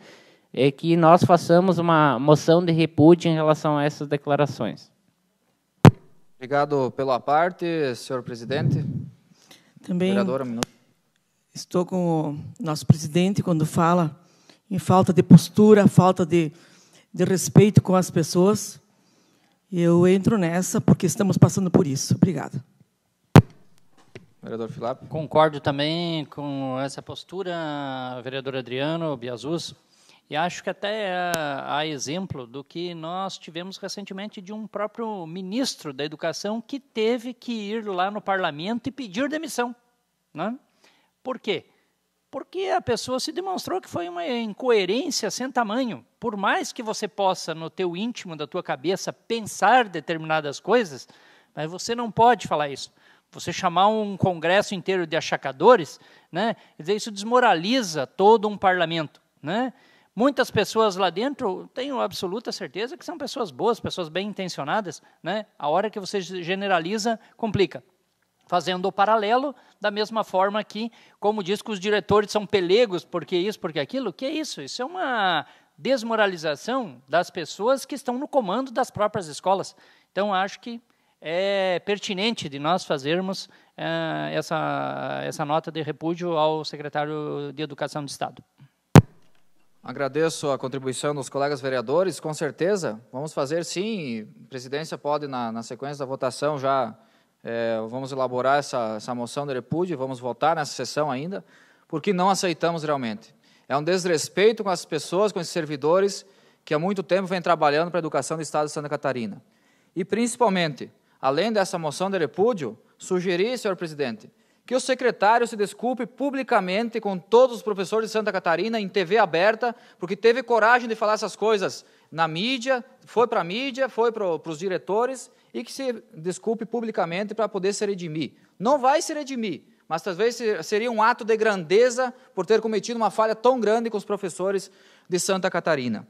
que nós façamos uma moção de repúdio em relação a essas declarações. Obrigado pela parte, senhor presidente. Também Vereadora, um minuto. Estou com o nosso presidente quando fala em falta de postura, falta de respeito com as pessoas. Eu entro nessa porque estamos passando por isso. Obrigada. Vereador Filap. Concordo também com essa postura, vereador Adriano Biazus, e acho que até há exemplo do que nós tivemos recentemente de um próprio ministro da Educação que teve que ir lá no parlamento e pedir demissão. Né? Por quê? Porque a pessoa se demonstrou que foi uma incoerência sem tamanho. Por mais que você possa, no teu íntimo da tua cabeça, pensar determinadas coisas, mas você não pode falar isso. Você chamar um congresso inteiro de achacadores, né, quer dizer, isso desmoraliza todo um parlamento. Né? Muitas pessoas lá dentro, tenho absoluta certeza que são pessoas boas, pessoas bem intencionadas. Né? A hora que você generaliza, complica. Fazendo o paralelo, da mesma forma que, como diz que os diretores são pelegos, porque isso, porque aquilo, que é isso? Isso é uma desmoralização das pessoas que estão no comando das próprias escolas. Então, acho que é pertinente de nós fazermos essa nota de repúdio ao secretário de Educação do Estado. Agradeço a contribuição dos colegas vereadores, com certeza, vamos fazer sim, a presidência pode, na sequência da votação, já vamos elaborar essa moção de repúdio, vamos votar nessa sessão ainda, porque não aceitamos realmente. É um desrespeito com as pessoas, com esses servidores, que há muito tempo vêm trabalhando para a educação do Estado de Santa Catarina. E, principalmente, além dessa moção de repúdio, sugerir, senhor presidente, que o secretário se desculpe publicamente com todos os professores de Santa Catarina, em TV aberta, porque teve coragem de falar essas coisas na mídia, foi para a mídia, foi para os diretores, e que se desculpe publicamente para poder se redimir. Não vai se redimir, mas talvez seria um ato de grandeza por ter cometido uma falha tão grande com os professores de Santa Catarina.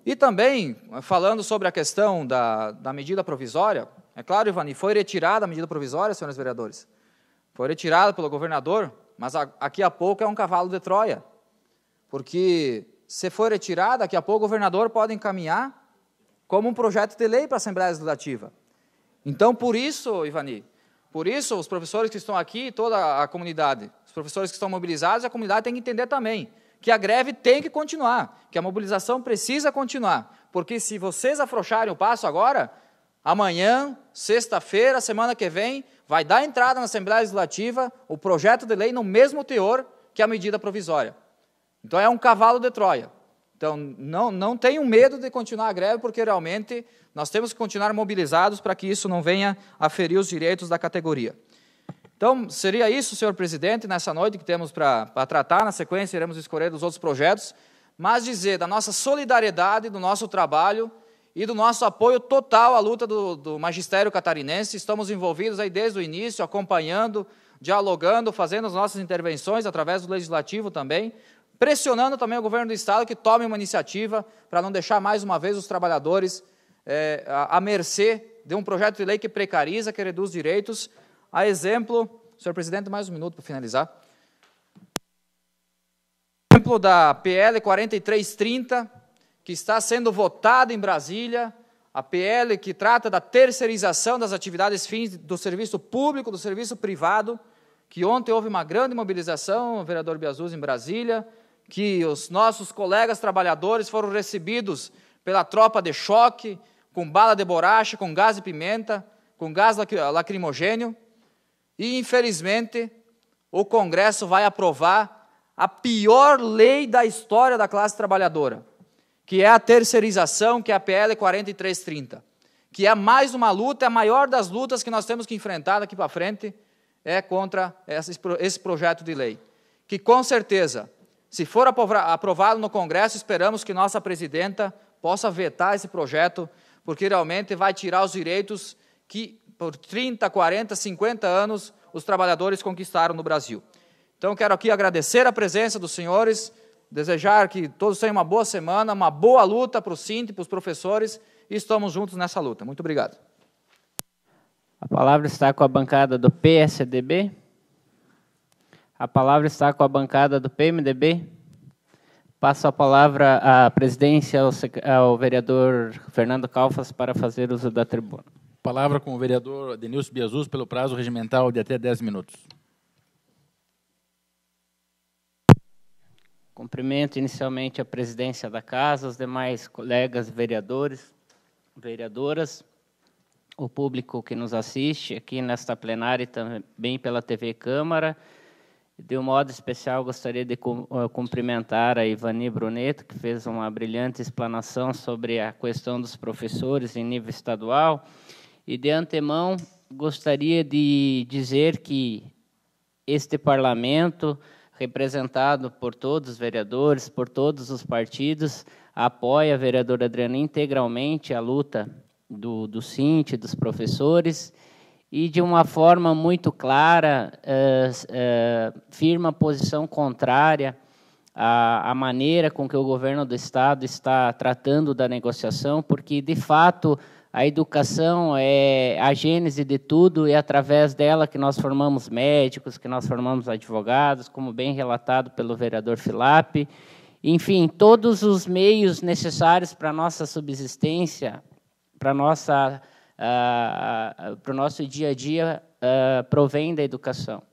E também, falando sobre a questão da medida provisória, é claro, Ivani, foi retirada a medida provisória, senhores vereadores, foi retirada pelo governador, mas aqui a pouco é um cavalo de Troia, porque se for retirada, daqui a pouco o governador pode encaminhar como um projeto de lei para a Assembleia Legislativa. Então, por isso, Ivani, Por isso, os professores que estão aqui, toda a comunidade, os professores que estão mobilizados, a comunidade tem que entender também que a greve tem que continuar, que a mobilização precisa continuar, porque se vocês afrouxarem o passo agora, amanhã, sexta-feira, semana que vem, vai dar entrada na Assembleia Legislativa o projeto de lei no mesmo teor que a medida provisória. Então, é um cavalo de Troia. Então, não tenham medo de continuar a greve, porque realmente nós temos que continuar mobilizados para que isso não venha a ferir os direitos da categoria. Então, seria isso, senhor presidente, nessa noite que temos para tratar. Na sequência, iremos escolher os outros projetos, mas dizer da nossa solidariedade, do nosso trabalho e do nosso apoio total à luta do magistério catarinense. Estamos envolvidos aí desde o início, acompanhando, dialogando, fazendo as nossas intervenções através do Legislativo também, pressionando também o governo do Estado que tome uma iniciativa para não deixar mais uma vez os trabalhadores à mercê de um projeto de lei que precariza, que reduz direitos. A exemplo, senhor presidente, mais um minuto para finalizar. Exemplo da PL 4330, que está sendo votada em Brasília, a PL que trata da terceirização das atividades fins do serviço público, do serviço privado, que ontem houve uma grande mobilização, o vereador Biazuz, em Brasília, que os nossos colegas trabalhadores foram recebidos pela tropa de choque, com bala de borracha, com gás de pimenta, com gás lacrimogênio, e, infelizmente, o Congresso vai aprovar a pior lei da história da classe trabalhadora, que é a terceirização, que é a PL 4330, que é mais uma luta, é a maior das lutas que nós temos que enfrentar daqui para frente, é contra esse projeto de lei, que, com certeza, se for aprovado no Congresso, esperamos que nossa presidenta possa vetar esse projeto, porque realmente vai tirar os direitos que, por 30, 40, 50 anos, os trabalhadores conquistaram no Brasil. Então, quero aqui agradecer a presença dos senhores, desejar que todos tenham uma boa semana, uma boa luta para o Sint, para os professores, e estamos juntos nessa luta. Muito obrigado. A palavra está com a bancada do PSDB. A palavra está com a bancada do PMDB. Passo a palavra à presidência ao vereador Fernando Calfas para fazer uso da tribuna. Palavra com o vereador Adenilson Biazuz pelo prazo regimental de até 10 minutos. Cumprimento inicialmente a presidência da Casa, os demais colegas vereadores, vereadoras, o público que nos assiste aqui nesta plenária e também pela TV Câmara. De um modo especial, gostaria de cumprimentar a Ivani Bruneto, que fez uma brilhante explanação sobre a questão dos professores em nível estadual. E, de antemão, gostaria de dizer que este parlamento, representado por todos os vereadores, por todos os partidos, apoia a vereadora Adriana integralmente a luta do Sint, dos professores, e, de uma forma muito clara, firma posição contrária à maneira com que o governo do Estado está tratando da negociação, porque, de fato, a educação é a gênese de tudo, e é através dela que nós formamos médicos, que nós formamos advogados, como bem relatado pelo vereador Filap. Enfim, todos os meios necessários para a nossa subsistência, para o nosso dia a dia, provém da educação.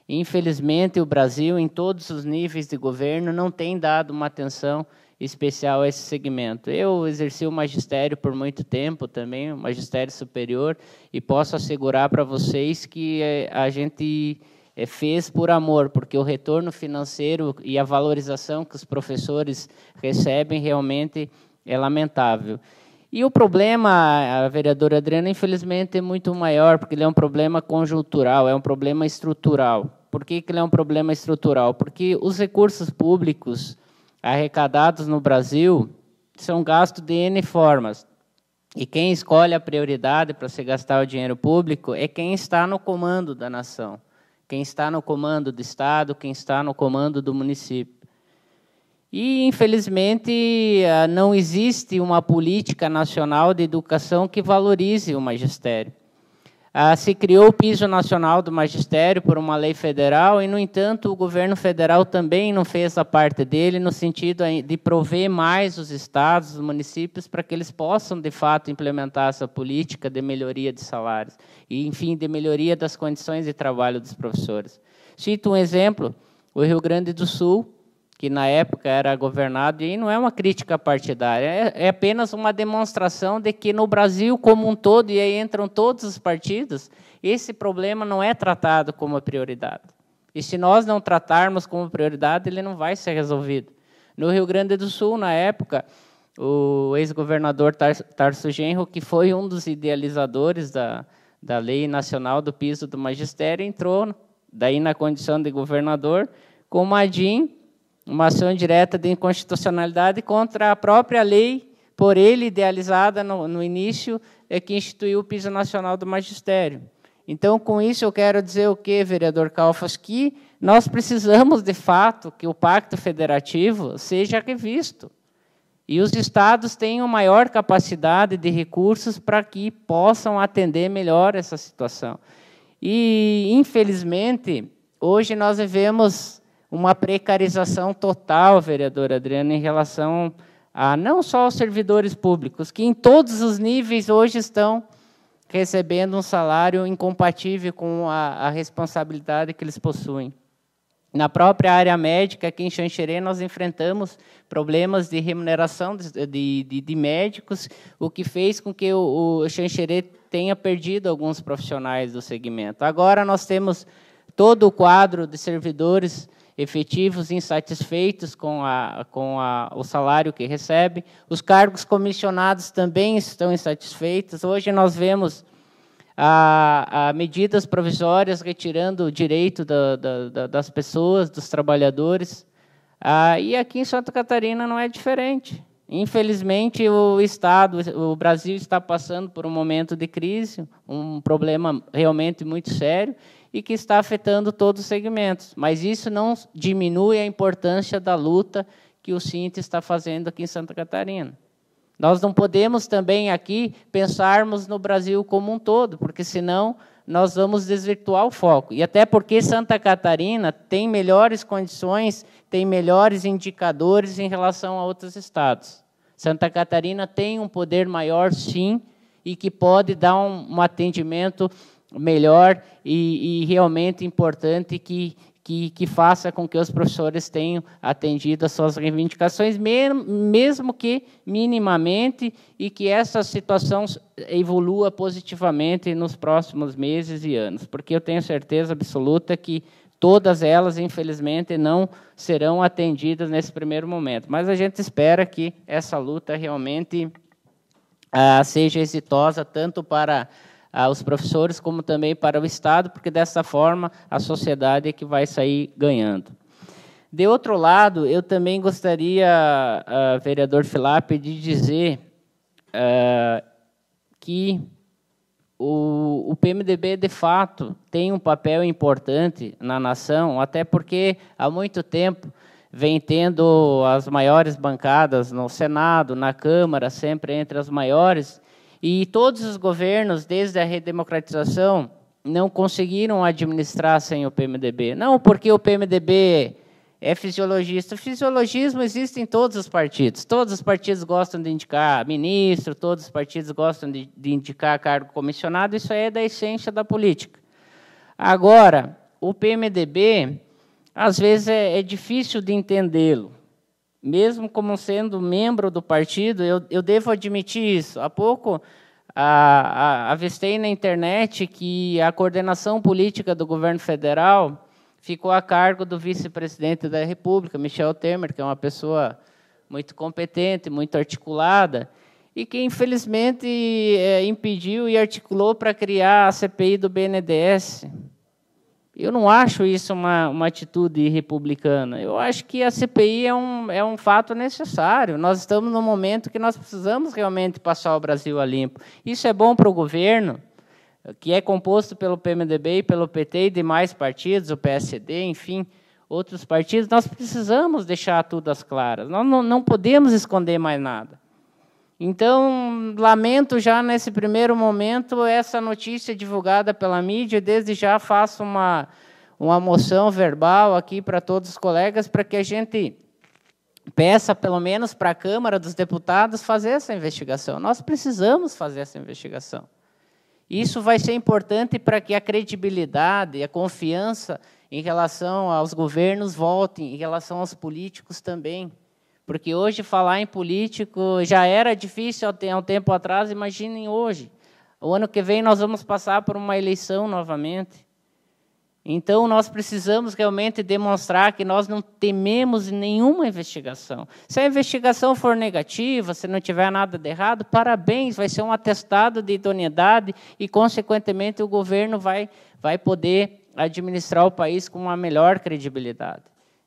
Infelizmente, o Brasil, em todos os níveis de governo, não tem dado uma atenção especial a esse segmento. Eu exerci o magistério por muito tempo também, o magistério superior, e posso assegurar para vocês que a gente fez por amor, porque o retorno financeiro e a valorização que os professores recebem realmente é lamentável. E o problema, a vereadora Adriana, infelizmente, é muito maior, porque ele é um problema conjuntural, é um problema estrutural. Por que ele é um problema estrutural? Porque os recursos públicos arrecadados no Brasil são gastos de N formas. E quem escolhe a prioridade para se gastar o dinheiro público é quem está no comando da nação, quem está no comando do Estado, quem está no comando do município. E, infelizmente, não existe uma política nacional de educação que valorize o magistério. Se criou o piso nacional do magistério por uma lei federal e, no entanto, o governo federal também não fez a parte dele no sentido de prover mais os estados, os municípios, para que eles possam, de fato, implementar essa política de melhoria de salários e, enfim, de melhoria das condições de trabalho dos professores. Cito um exemplo, o Rio Grande do Sul, que na época era governado, e não é uma crítica partidária, é apenas uma demonstração de que no Brasil como um todo, e aí entram todos os partidos, esse problema não é tratado como prioridade. E se nós não tratarmos como prioridade, ele não vai ser resolvido. No Rio Grande do Sul, na época, o ex-governador Tarso Genro, que foi um dos idealizadores da Lei Nacional do Piso do Magistério, entrou, daí na condição de governador, com uma ADIM, uma ação direta de inconstitucionalidade contra a própria lei, por ele idealizada no início, que instituiu o piso nacional do magistério. Então, com isso, eu quero dizer o quê, vereador Kalfas? Que nós precisamos, de fato, que o Pacto Federativo seja revisto. E os estados tenham maior capacidade de recursos para que possam atender melhor essa situação. E, infelizmente, hoje nós vivemos uma precarização total, vereador Adriano, em relação a não só aos servidores públicos, que em todos os níveis hoje estão recebendo um salário incompatível com a responsabilidade que eles possuem. Na própria área médica, aqui em Xanxerê, nós enfrentamos problemas de remuneração de médicos, o que fez com que o Xanxerê tenha perdido alguns profissionais do segmento. Agora nós temos todo o quadro de servidores efetivos insatisfeitos com o salário que recebe. Os cargos comissionados também estão insatisfeitos. Hoje nós vemos medidas provisórias retirando o direito das pessoas, dos trabalhadores. E aqui em Santa Catarina não é diferente. Infelizmente, o Brasil está passando por um momento de crise, um problema realmente muito sério, e que está afetando todos os segmentos. Mas isso não diminui a importância da luta que o Sinta está fazendo aqui em Santa Catarina. Nós não podemos também aqui pensarmos no Brasil como um todo, porque senão nós vamos desvirtuar o foco. E até porque Santa Catarina tem melhores condições, tem melhores indicadores em relação a outros estados. Santa Catarina tem um poder maior, sim, e que pode dar um atendimento melhor e realmente importante que faça com que os professores tenham atendido as suas reivindicações, mesmo que minimamente, e que essa situação evolua positivamente nos próximos meses e anos, porque eu tenho certeza absoluta que todas elas, infelizmente, não serão atendidas nesse primeiro momento. Mas a gente espera que essa luta realmente seja exitosa, tanto para os professores, como também para o Estado, porque, dessa forma, a sociedade é que vai sair ganhando. De outro lado, eu também gostaria, vereador Filap, de dizer que o PMDB, de fato, tem um papel importante na nação, até porque, há muito tempo, vem tendo as maiores bancadas no Senado, na Câmara, sempre entre as maiores. E todos os governos, desde a redemocratização, não conseguiram administrar sem o PMDB. Não porque o PMDB é fisiologista. O fisiologismo existe em todos os partidos. Todos os partidos gostam de indicar ministro, todos os partidos gostam de indicar cargo comissionado. Isso é da essência da política. Agora, o PMDB, às vezes, é difícil de entendê-lo. Mesmo como sendo membro do partido, eu devo admitir isso. Há pouco, avistei na internet que a coordenação política do governo federal ficou a cargo do vice-presidente da República, Michel Temer, que é uma pessoa muito competente, muito articulada, e que, infelizmente, impediu e articulou para criar a CPI do BNDES. Eu não acho isso uma atitude republicana. Eu acho que a CPI é um fato necessário. Nós estamos num momento que nós precisamos realmente passar o Brasil a limpo. Isso é bom para o governo, que é composto pelo PMDB e pelo PT e demais partidos, o PSD, enfim, outros partidos. Nós precisamos deixar tudo às claras. Nós não podemos esconder mais nada. Então, lamento já nesse primeiro momento essa notícia divulgada pela mídia. Desde já faço uma moção verbal aqui para todos os colegas para que a gente peça, pelo menos para a Câmara dos Deputados, fazer essa investigação. Nós precisamos fazer essa investigação. Isso vai ser importante para que a credibilidade e a confiança em relação aos governos voltem, em relação aos políticos também. Porque hoje falar em político já era difícil há um tempo atrás, imaginem hoje. O ano que vem nós vamos passar por uma eleição novamente. Então, nós precisamos realmente demonstrar que nós não tememos nenhuma investigação. Se a investigação for negativa, se não tiver nada de errado, parabéns, vai ser um atestado de idoneidade e, consequentemente, o governo vai poder administrar o país com uma melhor credibilidade.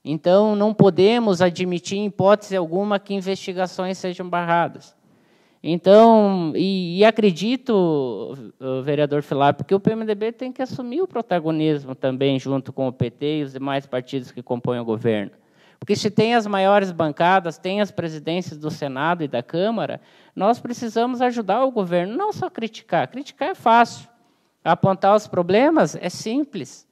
Então, não podemos admitir, em hipótese alguma, que investigações sejam barradas. Então, e acredito, vereador Filap, que o PMDB tem que assumir o protagonismo também, junto com o PT e os demais partidos que compõem o governo. Porque se tem as maiores bancadas, tem as presidências do Senado e da Câmara, nós precisamos ajudar o governo, não só criticar. Criticar é fácil. Apontar os problemas é simples.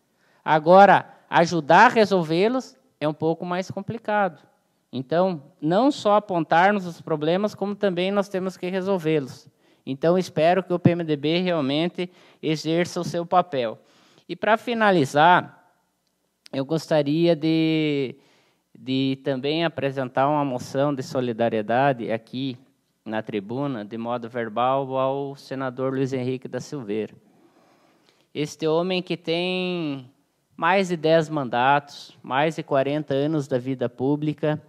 Agora, ajudar a resolvê-los é um pouco mais complicado. Então, não só apontarmos os problemas, como também nós temos que resolvê-los. Então, espero que o PMDB realmente exerça o seu papel. E, para finalizar, eu gostaria de também apresentar uma moção de solidariedade aqui na tribuna, de modo verbal, ao senador Luiz Henrique da Silveira. Este homem que tem mais de 10 mandatos, mais de 40 anos da vida pública,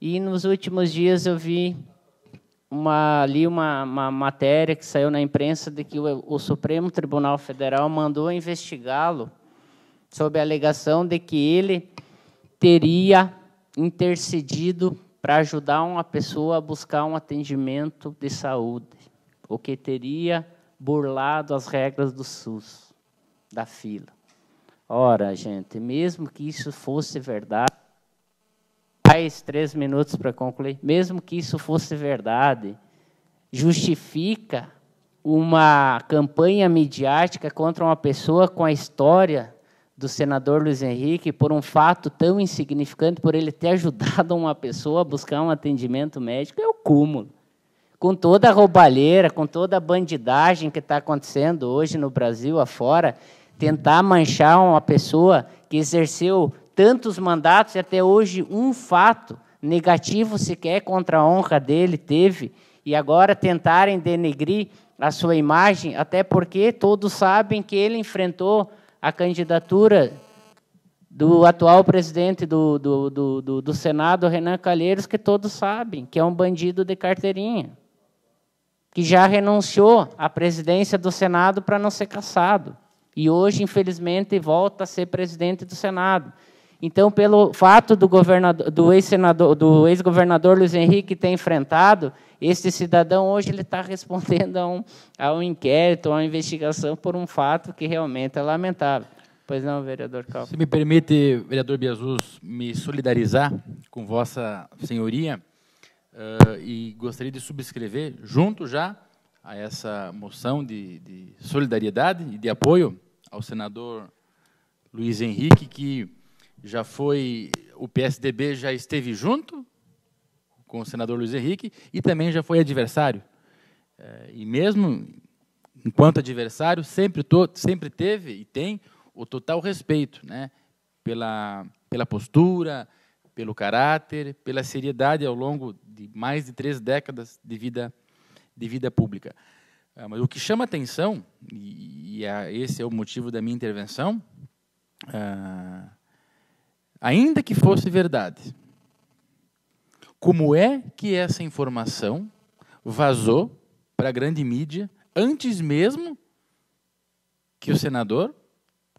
e nos últimos dias eu vi li uma matéria que saiu na imprensa de que o Supremo Tribunal Federal mandou investigá-lo sob a alegação de que ele teria intercedido para ajudar uma pessoa a buscar um atendimento de saúde, ou que teria burlado as regras do SUS, da fila. Ora, gente, mesmo que isso fosse verdade, mais 3 minutos para concluir, mesmo que isso fosse verdade, justifica uma campanha midiática contra uma pessoa com a história do senador Luiz Henrique por um fato tão insignificante, por ele ter ajudado uma pessoa a buscar um atendimento médico, é o cúmulo. Com toda a roubalheira, com toda a bandidagem que está acontecendo hoje no Brasil afora, tentar manchar uma pessoa que exerceu tantos mandatos e até hoje um fato negativo sequer contra a honra dele teve, e agora tentarem denegrir a sua imagem, até porque todos sabem que ele enfrentou a candidatura do atual presidente do Senado, Renan Calheiros, que todos sabem que é um bandido de carteirinha, que já renunciou à presidência do Senado para não ser cassado, e hoje, infelizmente, volta a ser presidente do Senado. Então, pelo fato do ex-governador Luiz Henrique ter enfrentado, este cidadão hoje ele está respondendo a um inquérito, a uma investigação por um fato que realmente é lamentável. Pois não, vereador Calvo? Se me permite, vereador Biazuz, me solidarizar com vossa senhoria e gostaria de subscrever, junto já a essa moção de solidariedade e de apoio ao senador Luiz Henrique, que já foi, o PSDB já esteve junto com o senador Luiz Henrique e também já foi adversário. E mesmo enquanto adversário, sempre teve e tem o total respeito, né, pela postura, pelo caráter, pela seriedade ao longo de mais de 3 décadas de vida pública. Mas o que chama atenção, e esse é o motivo da minha intervenção, ainda que fosse verdade, como é que essa informação vazou para a grande mídia antes mesmo que o senador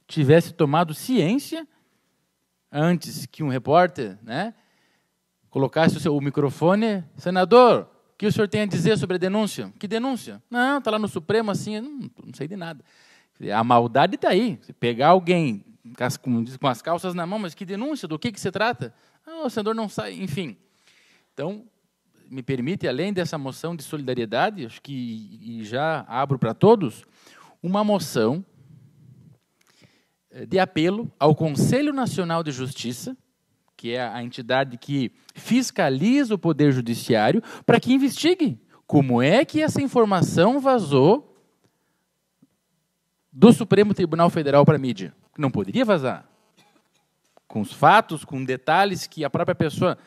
tivesse tomado ciência, antes que um repórter, né, colocasse o microfone? Senador, o que o senhor tem a dizer sobre a denúncia? Que denúncia? Não, está lá no Supremo, assim, não sei de nada. A maldade está aí. Se pegar alguém com as calças na mão, mas que denúncia? Do que se trata? O senador não sai, enfim. Então, me permite, além dessa moção de solidariedade, acho que e já abro para todos, uma moção de apelo ao Conselho Nacional de Justiça, que é a entidade que fiscaliza o Poder Judiciário, para que investigue como é que essa informação vazou do Supremo Tribunal Federal para a mídia. Não poderia vazar. Com os fatos, com detalhes que a própria pessoa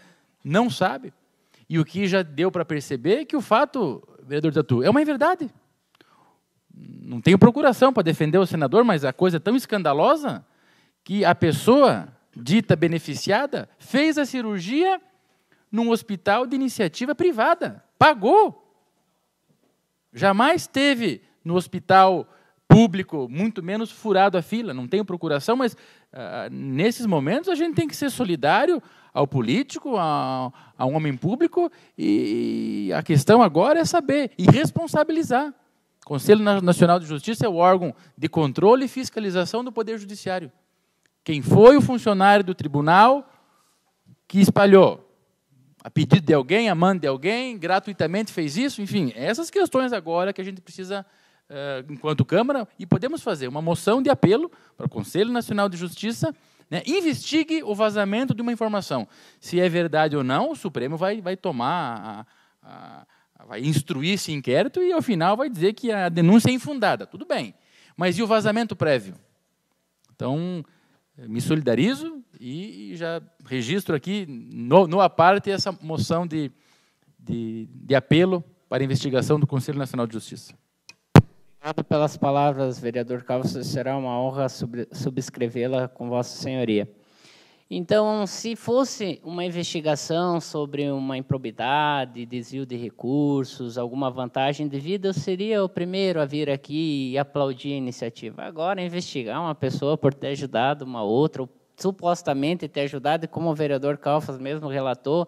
não sabe. E o que já deu para perceber é que o fato, vereador Tatu, é uma inverdade. Não tenho procuração para defender o senador, mas a coisa é tão escandalosa que a pessoa dita beneficiada fez a cirurgia num hospital de iniciativa privada. Pagou. Jamais teve no hospital público, muito menos furado a fila. Não tenho procuração, mas nesses momentos a gente tem que ser solidário ao político, a um homem público, e a questão agora é saber e responsabilizar. O Conselho Nacional de Justiça é o órgão de controle e fiscalização do Poder Judiciário. Quem foi o funcionário do tribunal que espalhou? A pedido de alguém, a mando de alguém, gratuitamente fez isso? Enfim, essas questões agora que a gente precisa, enquanto Câmara, e podemos fazer uma moção de apelo para o Conselho Nacional de Justiça, né, investigue o vazamento de uma informação. Se é verdade ou não, o Supremo vai tomar, vai instruir esse inquérito e, ao final, vai dizer que a denúncia é infundada. Tudo bem. Mas e o vazamento prévio? Então, me solidarizo e já registro aqui, no à parte, essa moção de apelo para a investigação do Conselho Nacional de Justiça. Obrigado pelas palavras, vereador Calvo. Será uma honra subscrevê-la com Vossa Senhoria. Então, se fosse uma investigação sobre uma improbidade, desvio de recursos, alguma vantagem devida, eu seria o primeiro a vir aqui e aplaudir a iniciativa. Agora, investigar uma pessoa por ter ajudado uma outra, ou supostamente ter ajudado, e como o vereador Calfas mesmo relatou,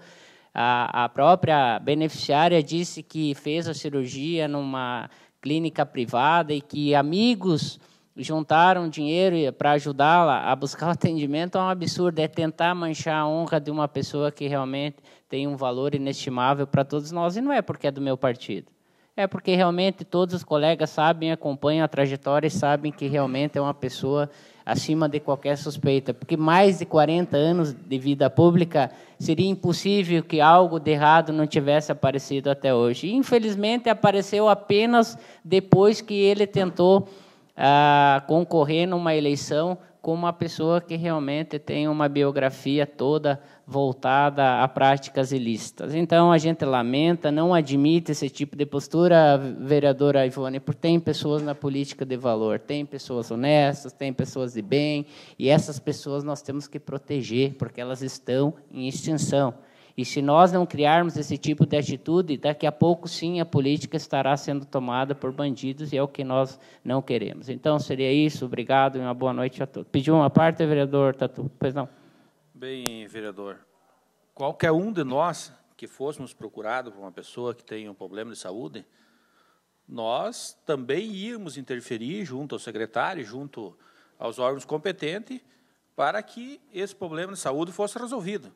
a própria beneficiária disse que fez a cirurgia numa clínica privada e que amigos juntaram dinheiro para ajudá-la a buscar o atendimento. É um absurdo, é tentar manchar a honra de uma pessoa que realmente tem um valor inestimável para todos nós, e não é porque é do meu partido. É porque realmente todos os colegas sabem, acompanham a trajetória e sabem que realmente é uma pessoa acima de qualquer suspeita, porque mais de 40 anos de vida pública, seria impossível que algo de errado não tivesse aparecido até hoje. E, infelizmente, apareceu apenas depois que ele tentou concorrer numa eleição com uma pessoa que realmente tem uma biografia toda voltada a práticas ilícitas. Então, a gente lamenta, não admite esse tipo de postura, vereadora Ivone, porque tem pessoas na política de valor, tem pessoas honestas, tem pessoas de bem, e essas pessoas nós temos que proteger, porque elas estão em extinção. E se nós não criarmos esse tipo de atitude, daqui a pouco, sim, a política estará sendo tomada por bandidos, e é o que nós não queremos. Então, seria isso. Obrigado e uma boa noite a todos. Pediu uma parte, vereador Tatu? Pois não. Bem, vereador, qualquer um de nós que fôssemos procurados por uma pessoa que tem um problema de saúde, nós também íamos interferir junto ao secretário, junto aos órgãos competentes, para que esse problema de saúde fosse resolvido.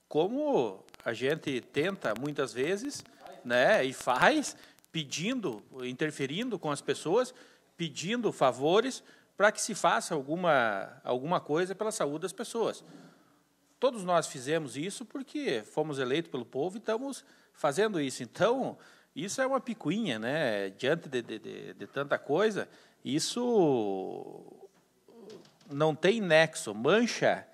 Como a gente tenta, muitas vezes, né, e faz, pedindo, interferindo com as pessoas, pedindo favores para que se faça alguma coisa pela saúde das pessoas. Todos nós fizemos isso porque fomos eleitos pelo povo e estamos fazendo isso. Então, isso é uma picuinha, né? Diante de tanta coisa, isso não tem nexo, mancha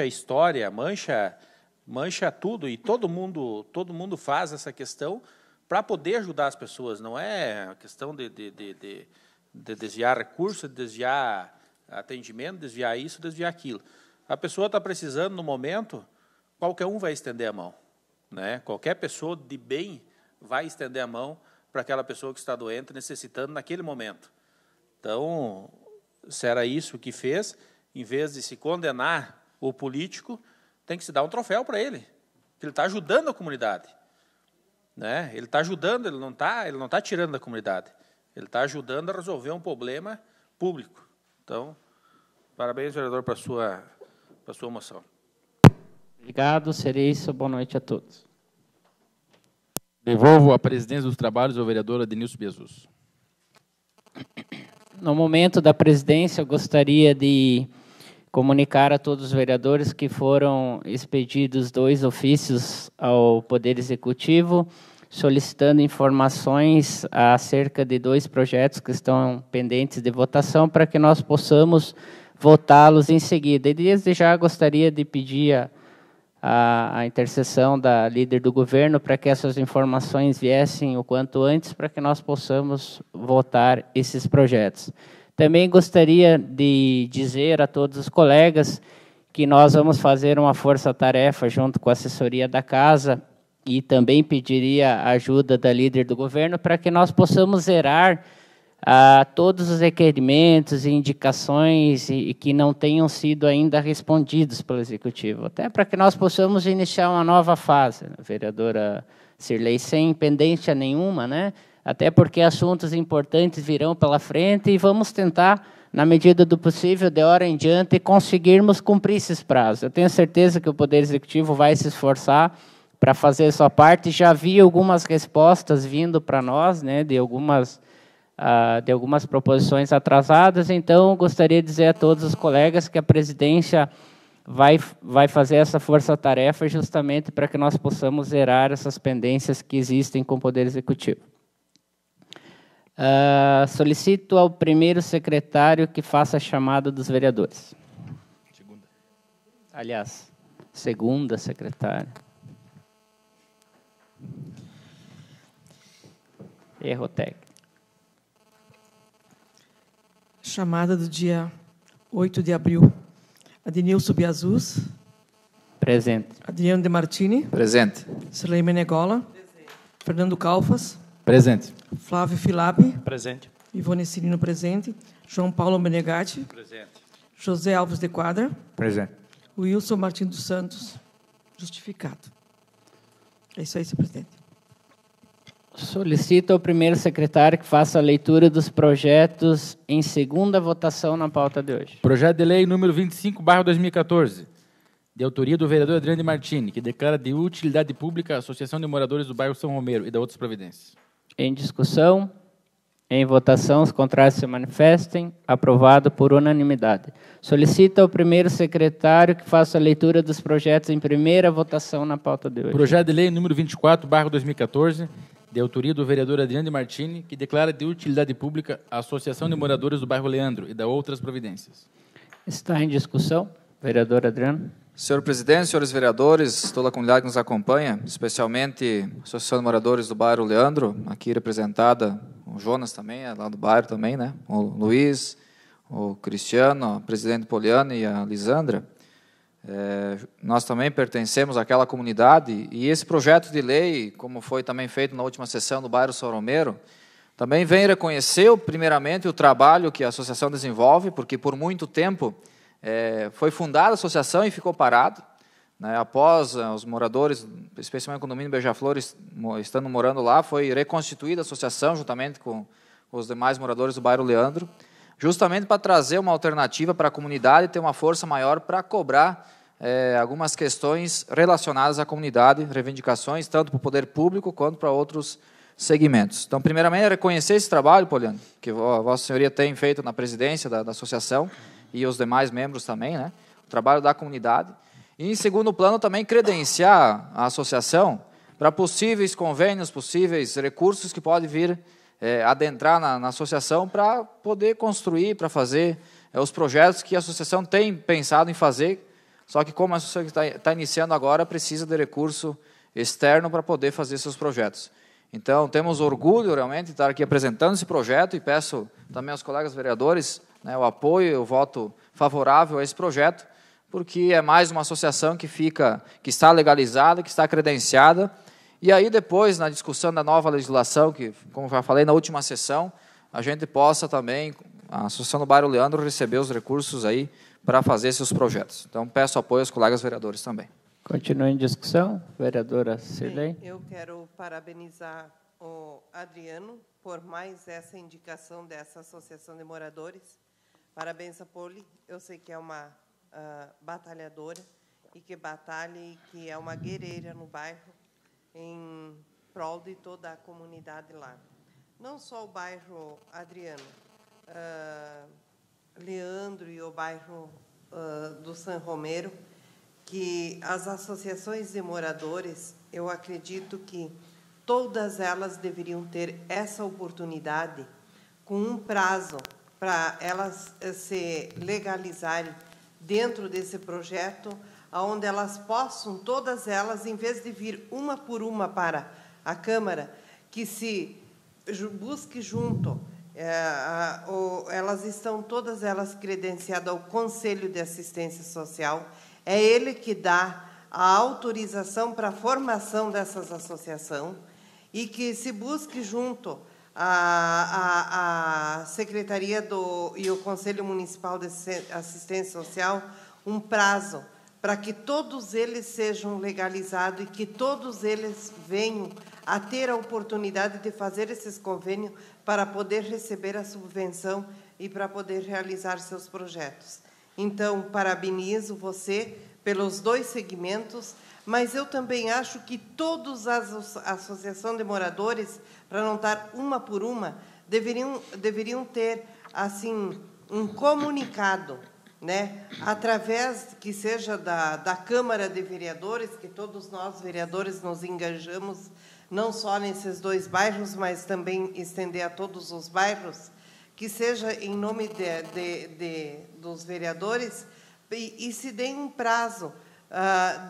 a história, mancha tudo, e todo mundo faz essa questão para poder ajudar as pessoas. Não é questão de desviar recursos, de desviar atendimento, desviar isso, desviar aquilo. A pessoa está precisando no momento, qualquer um vai estender a mão, né? Qualquer pessoa de bem vai estender a mão para aquela pessoa que está doente, necessitando naquele momento. Então, se era isso que fez, em vez de se condenar o político, tem que se dar um troféu para ele, que ele está ajudando a comunidade, né? Ele está ajudando, ele não está tirando da comunidade, ele está ajudando a resolver um problema público. Então, parabéns, vereador, para a sua moção. Obrigado, seria isso. Boa noite a todos. Devolvo a presidência dos trabalhos ao vereador Adenilson Biasus. No momento da presidência, eu gostaria de comunicar a todos os vereadores que foram expedidos 2 ofícios ao Poder Executivo, solicitando informações acerca de 2 projetos que estão pendentes de votação, para que nós possamos votá-los em seguida. E desde já gostaria de pedir a intercessão da líder do governo para que essas informações viessem o quanto antes, para que nós possamos votar esses projetos. Também gostaria de dizer a todos os colegas que nós vamos fazer uma força-tarefa junto com a assessoria da Casa, e também pediria a ajuda da líder do governo para que nós possamos zerar todos os requerimentos e indicações e que não tenham sido ainda respondidos pelo Executivo, até para que nós possamos iniciar uma nova fase, vereadora Cirlei, sem pendência nenhuma, né? Até porque assuntos importantes virão pela frente e vamos tentar, na medida do possível, de hora em diante, conseguirmos cumprir esses prazos. Eu tenho certeza que o Poder Executivo vai se esforçar para fazer a sua parte. Já vi algumas respostas vindo para nós, né, de algumas proposições atrasadas, então gostaria de dizer a todos os colegas que a presidência vai fazer essa força-tarefa justamente para que nós possamos zerar essas pendências que existem com o Poder Executivo. Solicito ao primeiro secretário que faça a chamada dos vereadores. Segunda secretária. Erro técnico. Chamada do dia 8 de abril. Adenilson Biasus. Presente. Adriano de Martini. Presente. Cirlei Menegola. Presente. Fernando Calfas. Presente. Flávio Filapi. Presente. Ivone Cirino, presente. João Paulo Menegatti. Presente. José Alves de Quadra. Presente. Wilson Martins dos Santos. Justificado. É isso aí, senhor presidente. Solicito ao primeiro secretário que faça a leitura dos projetos em segunda votação na pauta de hoje. Projeto de lei número 25/2014, de autoria do vereador Adriano de Martini, que declara de utilidade pública a Associação de Moradores do Bairro São Romero e da outras providências. Em discussão, em votação, os contrários se manifestem. Aprovado por unanimidade. Solicito ao primeiro secretário que faça a leitura dos projetos em primeira votação na pauta de hoje. Projeto de lei número 24/2014, de autoria do vereador Adriano de Martini, que declara de utilidade pública a Associação de Moradores do Bairro Leandro e da outras providências. Está em discussão. Vereador Adriano. Senhor presidente, senhores vereadores, toda a comunidade que nos acompanha, especialmente a Associação de Moradores do Bairro Leandro, aqui representada, o Jonas também, é lá do bairro também, né? O Luiz, o Cristiano, a presidente Poliana e a Lisandra. Nós também pertencemos àquela comunidade e esse projeto de lei, como foi também feito na última sessão do bairro São Romero, também vem reconhecer, primeiramente, o trabalho que a associação desenvolve, porque por muito tempo foi fundada a associação e ficou parado, né? Após os moradores, especialmente o condomínio Beija-Flores, estando morando lá, foi reconstituída a associação, juntamente com os demais moradores do bairro Leandro, justamente para trazer uma alternativa para a comunidade e ter uma força maior para cobrar algumas questões relacionadas à comunidade, reivindicações, tanto para o poder público quanto para outros segmentos. Então, primeiramente, é reconhecer esse trabalho, Poliana, que a Vossa Senhoria tem feito na presidência da associação e os demais membros também, né? O trabalho da comunidade. E, em segundo plano, também credenciar a associação para possíveis convênios, possíveis recursos que podem vir adentrar na associação para poder construir, para fazer os projetos que a associação tem pensado em fazer, só que como a associação está iniciando agora, precisa de recurso externo para poder fazer seus projetos. Então, temos orgulho realmente de estar aqui apresentando esse projeto e peço também aos colegas vereadores, né, o apoio e o voto favorável a esse projeto, porque é mais uma associação que está legalizada, que está credenciada. E aí, depois, na discussão da nova legislação, que, como já falei na última sessão, a gente possa também, a Associação do Bairro Leandro, receber os recursos aí para fazer seus projetos. Então, peço apoio aos colegas vereadores também. Continua em discussão. Vereadora Cirlei. Eu quero parabenizar o Adriano por mais essa indicação dessa Associação de Moradores. Parabéns a Poli. Eu sei que é uma e que batalha e que é uma guerreira no bairro em prol de toda a comunidade lá. Não só o bairro Adriano, Leandro e o bairro do San Romero, que as associações de moradores, eu acredito que todas elas deveriam ter essa oportunidade, com um prazo para elas se legalizarem dentro desse projeto, onde elas possam, todas elas, em vez de vir uma por uma para a Câmara, que se busque junto, elas estão todas elas credenciadas ao Conselho de Assistência Social, é ele que dá a autorização para a formação dessas associações, e que se busque junto a Secretaria e o Conselho Municipal de Assistência Social um prazo para que todos eles sejam legalizados e que todos eles venham a ter a oportunidade de fazer esses convênios para poder receber a subvenção e para poder realizar seus projetos. Então, parabenizo você pelos 2 segmentos, mas eu também acho que todas as associações de moradores, para não estar uma por uma, deveriam ter assim um comunicado, né, através que seja da Câmara de Vereadores, que todos nós, vereadores, nos engajamos, não só nesses 2 bairros, mas também estender a todos os bairros, que seja em nome dos vereadores, e se dê um prazo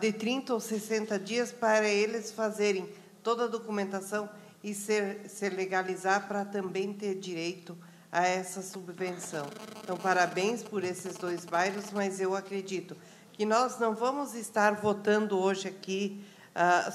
de 30 ou 60 dias para eles fazerem toda a documentação e se legalizar para também ter direito a essa subvenção. Então, parabéns por esses 2 bairros, mas eu acredito que nós não vamos estar votando hoje aqui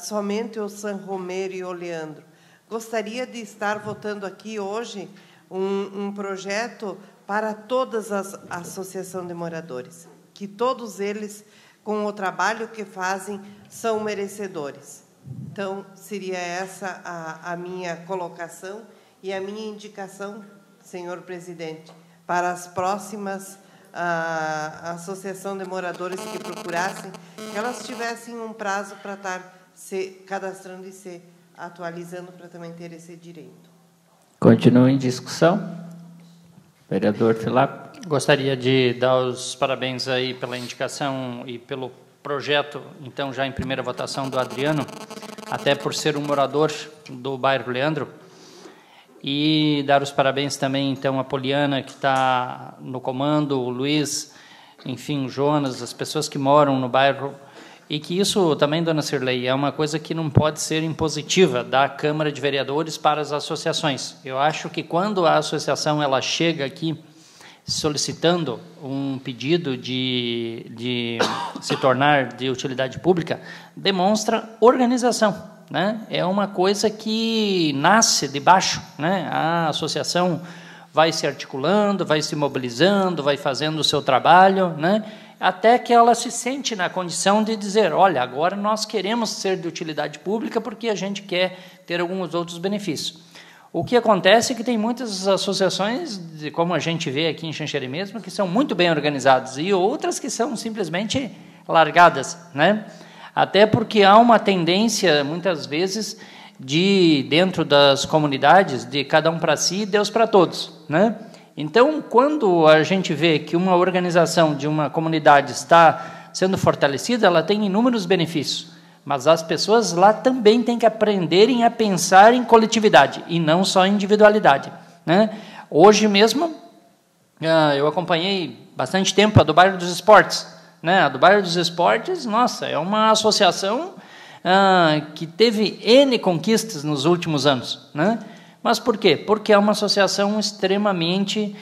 somente o San Romero e o Leandro. Gostaria de estar votando aqui hoje um projeto para todas as associações de moradores, que todos eles, com o trabalho que fazem, são merecedores. Então, seria essa a minha colocação e a minha indicação, senhor presidente, para as próximas associações de moradores que procurassem, que elas tivessem um prazo para estar se cadastrando e se atualizando para também ter esse direito. Continua em discussão. Vereador Filap. Gostaria de dar os parabéns aí pela indicação e pelo projeto, então, já em primeira votação do Adriano, até por ser um morador do bairro Leandro, e dar os parabéns também, então, à Poliana, que está no comando, o Luiz, enfim, o Jonas, as pessoas que moram no bairro, e que isso também, dona Cirlei, é uma coisa que não pode ser impositiva da Câmara de Vereadores para as associações. Eu acho que quando a associação ela chega aqui solicitando um pedido de se tornar de utilidade pública, demonstra organização, né? É uma coisa que nasce de baixo, né? A associação vai se articulando, vai se mobilizando, vai fazendo o seu trabalho, né? Até que ela se sente na condição de dizer, olha, agora nós queremos ser de utilidade pública porque a gente quer ter alguns outros benefícios. O que acontece é que tem muitas associações, como a gente vê aqui em Xanxerê mesmo, que são muito bem organizadas e outras que são simplesmente largadas, né? Até porque há uma tendência, muitas vezes, dentro das comunidades, de cada um para si e Deus para todos, né? Então, quando a gente vê que uma organização de uma comunidade está sendo fortalecida, ela tem inúmeros benefícios. Mas as pessoas lá também têm que aprenderem a pensar em coletividade e não só em individualidade, né? Hoje mesmo, eu acompanhei bastante tempo a do Bairro dos Esportes, né? A do Bairro dos Esportes, nossa, é uma associação que teve N conquistas nos últimos anos, né? Mas por quê? Porque é uma associação extremamente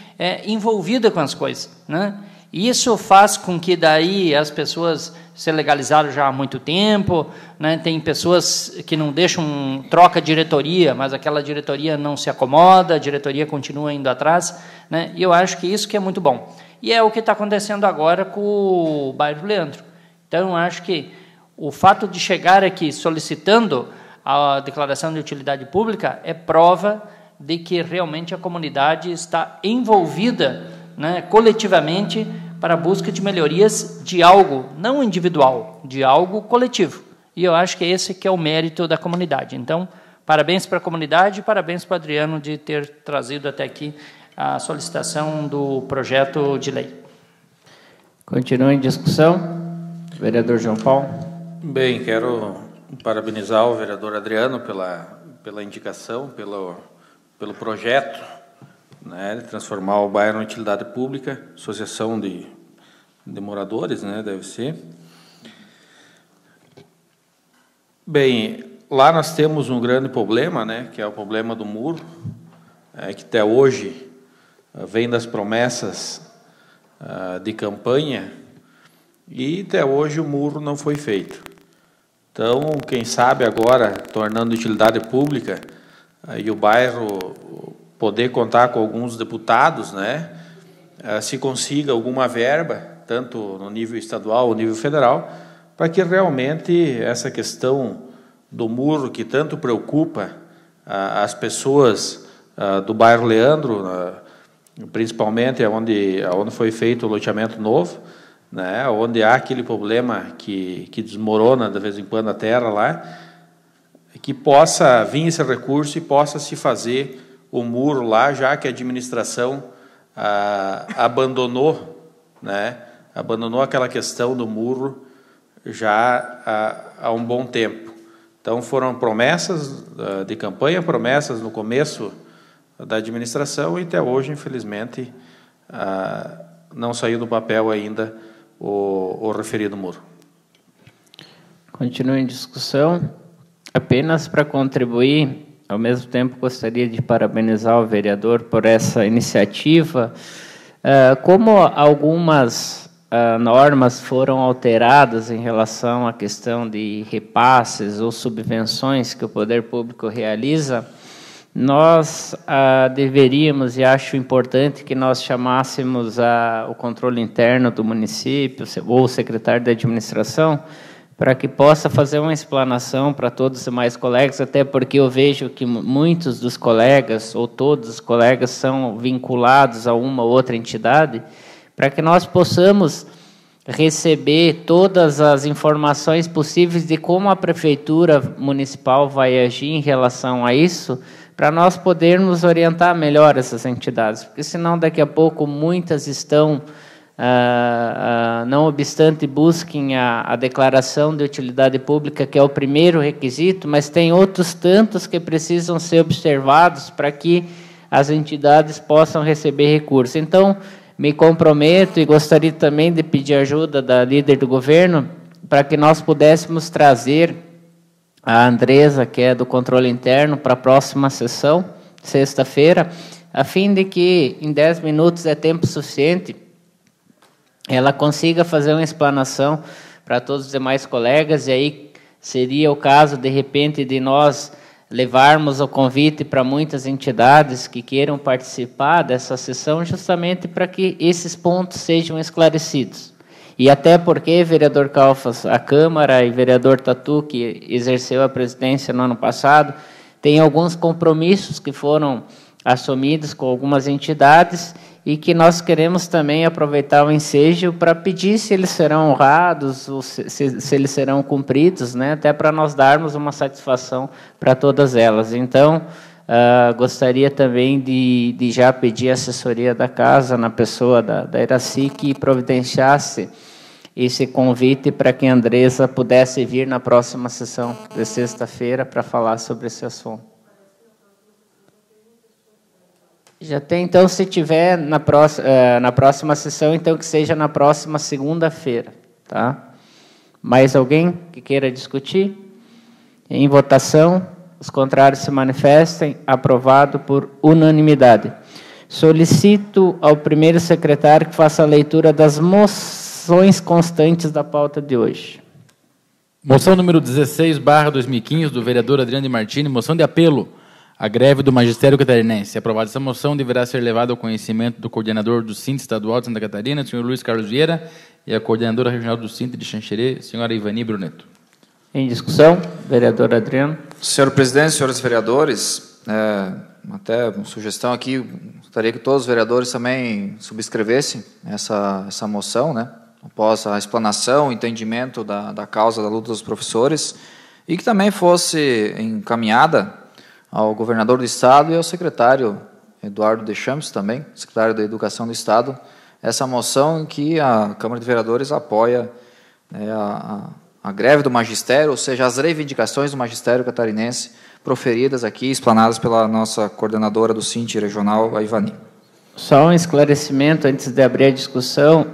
envolvida com as coisas, né? E isso faz com que daí as pessoas se legalizaram já há muito tempo, né? Tem pessoas que não deixam, troca diretoria, mas aquela diretoria não se acomoda, a diretoria continua indo atrás, né? E eu acho que isso que é muito bom. E é o que está acontecendo agora com o bairro Leandro. Então, eu acho que o fato de chegar aqui solicitando a declaração de utilidade pública é prova de que realmente a comunidade está envolvida, né, coletivamente, para a busca de melhorias de algo, não individual, de algo coletivo. E eu acho que esse que é o mérito da comunidade. Então, Parabéns para a comunidade e parabéns para o Adriano de ter trazido até aqui a solicitação do projeto de lei. Continua em discussão. Vereador João Paulo. Bem, quero parabenizar o vereador Adriano pela indicação, pelo projeto, né, de transformar o bairro em utilidade pública, associação de moradores, né, deve ser. Bem, lá nós temos um grande problema, né, que é o problema do muro, que até hoje vem das promessas de campanha, e até hoje o muro não foi feito. Então, quem sabe agora, tornando utilidade pública, e o bairro poder contar com alguns deputados, né, se consiga alguma verba, tanto no nível estadual ou nível federal, para que realmente essa questão do muro, que tanto preocupa as pessoas do bairro Leandro, principalmente onde foi feito o loteamento novo, né, onde há aquele problema que desmorona de vez em quando a terra lá, que possa vir esse recurso e possa se fazer o muro lá, já que a administração abandonou, né, abandonou aquela questão do muro já há um bom tempo. Então, foram promessas de campanha, promessas no começo da administração, e até hoje, infelizmente, não saiu do papel ainda o referido muro. Continua em discussão. Apenas para contribuir, ao mesmo tempo gostaria de parabenizar o vereador por essa iniciativa. Como algumas normas foram alteradas em relação à questão de repasses ou subvenções que o poder público realiza, nós deveríamos, e acho importante que nós chamássemos o controle interno do município ou o secretário de administração, para que possa fazer uma explanação para todos os demais colegas, até porque eu vejo que muitos dos colegas, ou todos os colegas, são vinculados a uma ou outra entidade, para que nós possamos receber todas as informações possíveis de como a prefeitura municipal vai agir em relação a isso, para nós podermos orientar melhor essas entidades, porque senão daqui a pouco muitas estão, não obstante busquem a declaração de utilidade pública, que é o primeiro requisito, mas tem outros tantos que precisam ser observados para que as entidades possam receber recursos. Então, me comprometo e gostaria também de pedir ajuda da líder do governo para que nós pudéssemos trazer a Andresa, que é do controle interno, para a próxima sessão, sexta-feira, a fim de que em 10 minutos é tempo suficiente, ela consiga fazer uma explanação para todos os demais colegas, e aí seria o caso, de repente, de nós levarmos o convite para muitas entidades que queiram participar dessa sessão, justamente para que esses pontos sejam esclarecidos. E até porque, vereador Calfas, a Câmara e vereador Tatu, que exerceu a presidência no ano passado, tem alguns compromissos que foram assumidos com algumas entidades e que nós queremos também aproveitar o ensejo para pedir se eles serão honrados, ou se eles serão cumpridos, né, até para nós darmos uma satisfação para todas elas. Então, gostaria também de já pedir a assessoria da casa, na pessoa da Iraci, que providenciasse esse convite para que a Andresa pudesse vir na próxima sessão de sexta-feira para falar sobre esse assunto. Já tem, então, se tiver na próxima sessão, então que seja na próxima segunda-feira, tá? Mais alguém que queira discutir? Em votação, os contrários se manifestem. Aprovado por unanimidade. Solicito ao primeiro secretário que faça a leitura das moções constantes da pauta de hoje. Moção número 16/2015, do vereador Adriano de Martini, moção de apelo à greve do magistério catarinense. Aprovada essa moção, deverá ser levada ao conhecimento do coordenador do Sinte Estadual de Santa Catarina, senhor Luiz Carlos Vieira, e a coordenadora regional do Sinte de Xanxerê, senhora Ivani Bruneto. Em discussão, vereador Adriano. Senhor presidente, senhores vereadores, até uma sugestão aqui, gostaria que todos os vereadores também subscrevessem essa moção, né, após a explanação, o entendimento da causa da luta dos professores, e que também fosse encaminhada ao governador do Estado e ao secretário Eduardo Deschamps, também, secretário da Educação do Estado, essa moção em que a Câmara de Vereadores apoia, né, a greve do magistério, ou seja, as reivindicações do magistério catarinense proferidas aqui, explanadas pela nossa coordenadora do Sinti regional, a Ivani. Só um esclarecimento antes de abrir a discussão.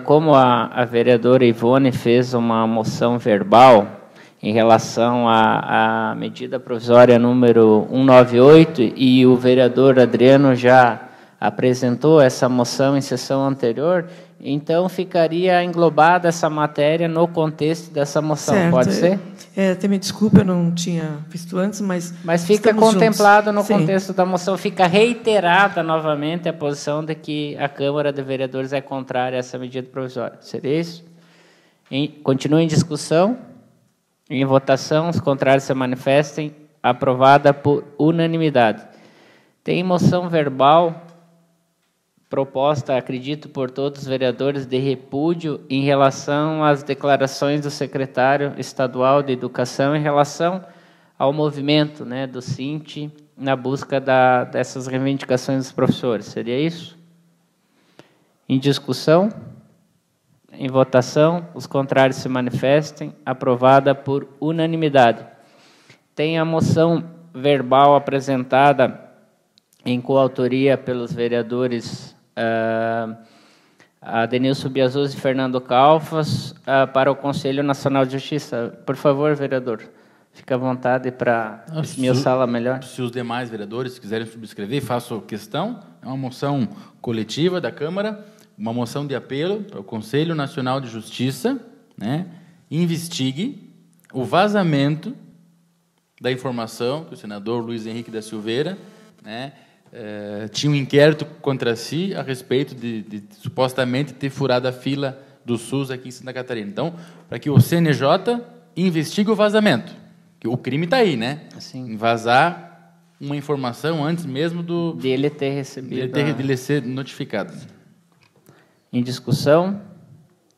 Como a vereadora Ivone fez uma moção verbal em relação à medida provisória número 198 e o vereador Adriano já apresentou essa moção em sessão anterior, então ficaria englobada essa matéria no contexto dessa moção, certo. Pode ser? Até me desculpa, eu não tinha visto antes, mas fica contemplado juntos. No contexto da moção, fica reiterada novamente a posição de que a Câmara de Vereadores é contrária a essa medida provisória. Seria isso? Continua em discussão. Em votação, os contrários se manifestem. Aprovada por unanimidade. Tem moção verbal proposta, acredito, por todos os vereadores de repúdio em relação às declarações do secretário estadual de Educação em relação ao movimento, né, do Sinti na busca dessas reivindicações dos professores. Seria isso? Em discussão? Em votação, os contrários se manifestem. Aprovada por unanimidade. Tem a moção verbal apresentada em coautoria pelos vereadores Adenilson Biazuz e Fernando Calfas, para o Conselho Nacional de Justiça. Por favor, vereador, fique à vontade para esmiuçá-la melhor. Se os demais vereadores quiserem subscrever, faço questão. É uma moção coletiva da Câmara, uma moção de apelo para o Conselho Nacional de Justiça, né, investigue o vazamento da informação que o senador Luiz Henrique da Silveira, né, tinha um inquérito contra si a respeito de supostamente ter furado a fila do SUS aqui em Santa Catarina. Então, para que o CNJ investigue o vazamento, que o crime está aí, né? Assim. Em vazar uma informação antes mesmo de ele ter recebido, de ele ser notificado. Em discussão,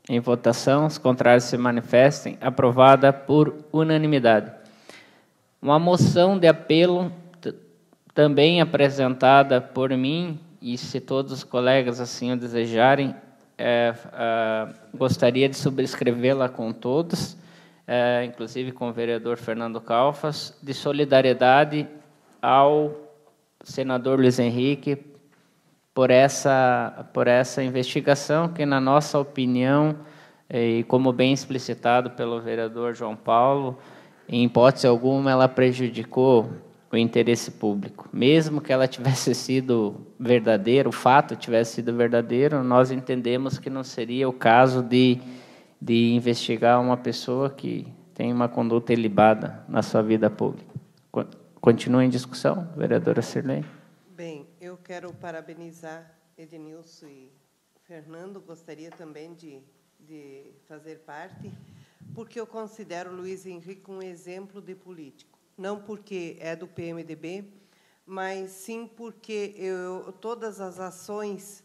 em votação, os contrários se manifestem. Aprovada por unanimidade. Uma moção de apelo também apresentada por mim, e se todos os colegas assim o desejarem, gostaria de subscrevê-la com todos, inclusive com o vereador Fernando Calfas, de solidariedade ao senador Luiz Henrique por essa investigação que, na nossa opinião, e como bem explicitado pelo vereador João Paulo, em hipótese alguma ela prejudicou o interesse público. Mesmo que ela tivesse sido verdadeira, o fato tivesse sido verdadeiro, nós entendemos que não seria o caso de investigar uma pessoa que tem uma conduta ilibada na sua vida pública. Continua em discussão, vereadora Sirlei. Bem, eu quero parabenizar Edenilson e Fernando, gostaria também de fazer parte, porque eu considero o Luiz Henrique um exemplo de político. Não porque é do PMDB, mas sim porque todas as ações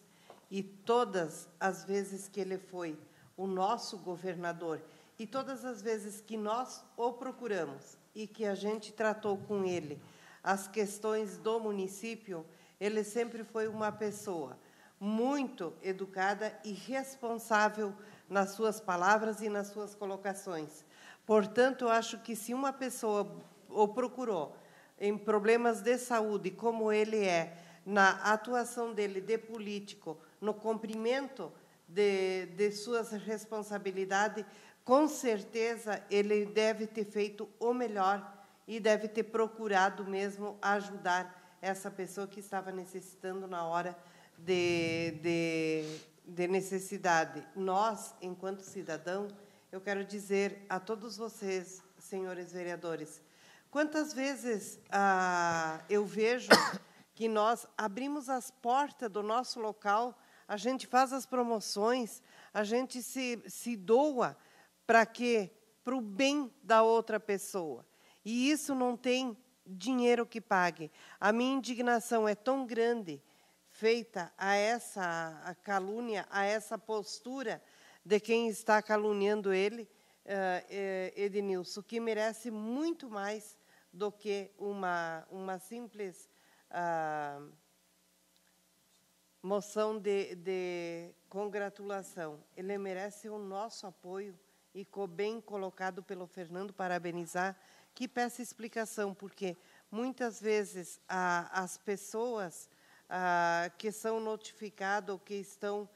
e todas as vezes que ele foi o nosso governador e todas as vezes que nós o procuramos e que a gente tratou com ele as questões do município, ele sempre foi uma pessoa muito educada e responsável nas suas palavras e nas suas colocações. Portanto, eu acho que se uma pessoa o procurou em problemas de saúde, como ele é, na atuação dele de político, no cumprimento de suas responsabilidades, com certeza ele deve ter feito o melhor e deve ter procurado mesmo ajudar essa pessoa que estava necessitando na hora de necessidade. Nós, enquanto cidadão, eu quero dizer a todos vocês, senhores vereadores, quantas vezes eu vejo que nós abrimos as portas do nosso local, a gente faz as promoções, a gente se doa para quê? Para o bem da outra pessoa. E isso não tem dinheiro que pague. A minha indignação é tão grande, feita a essa calúnia, a essa postura de quem está caluniando ele, Edenilson, que merece muito mais do que uma simples moção de congratulação. Ele merece o nosso apoio e bem colocado pelo Fernando, parabenizar, que peça explicação, porque muitas vezes as pessoas que são notificadas ou que estão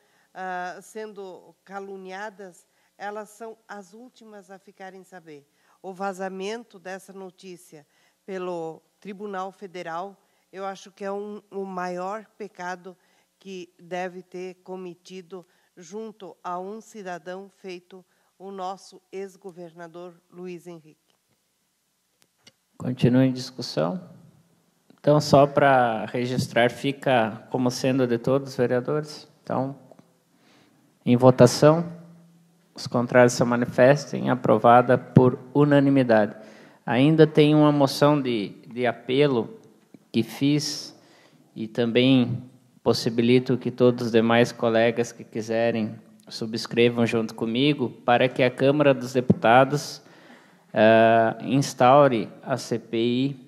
sendo caluniadas, elas são as últimas a ficarem saber. O vazamento dessa notícia pelo Tribunal Federal, eu acho que é o maior pecado que deve ter cometido junto a um cidadão feito o nosso ex-governador Luiz Henrique. Continua em discussão. Então, só para registrar, fica como sendo de todos os vereadores. Então, em votação, os contrários se manifestem, aprovada por unanimidade. Ainda tem uma moção de apelo que fiz e também possibilito que todos os demais colegas que quiserem subscrevam junto comigo para que a Câmara dos Deputados instaure a CPI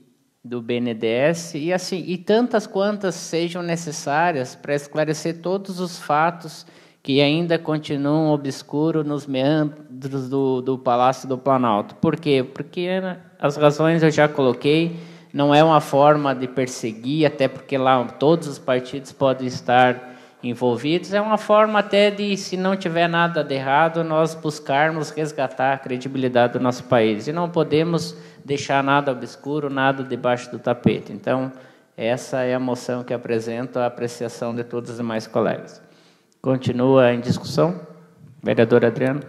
do BNDES e tantas quantas sejam necessárias para esclarecer todos os fatos que ainda continuam obscuros nos meandros do Palácio do Planalto. Por quê? Porque as razões eu já coloquei. Não é uma forma de perseguir, até porque lá todos os partidos podem estar envolvidos. É uma forma até de, se não tiver nada de errado, nós buscarmos resgatar a credibilidade do nosso país. E não podemos deixar nada obscuro, nada debaixo do tapete. Então, essa é a moção que apresento à apreciação de todos os demais colegas. Continua em discussão. Vereador Adriano.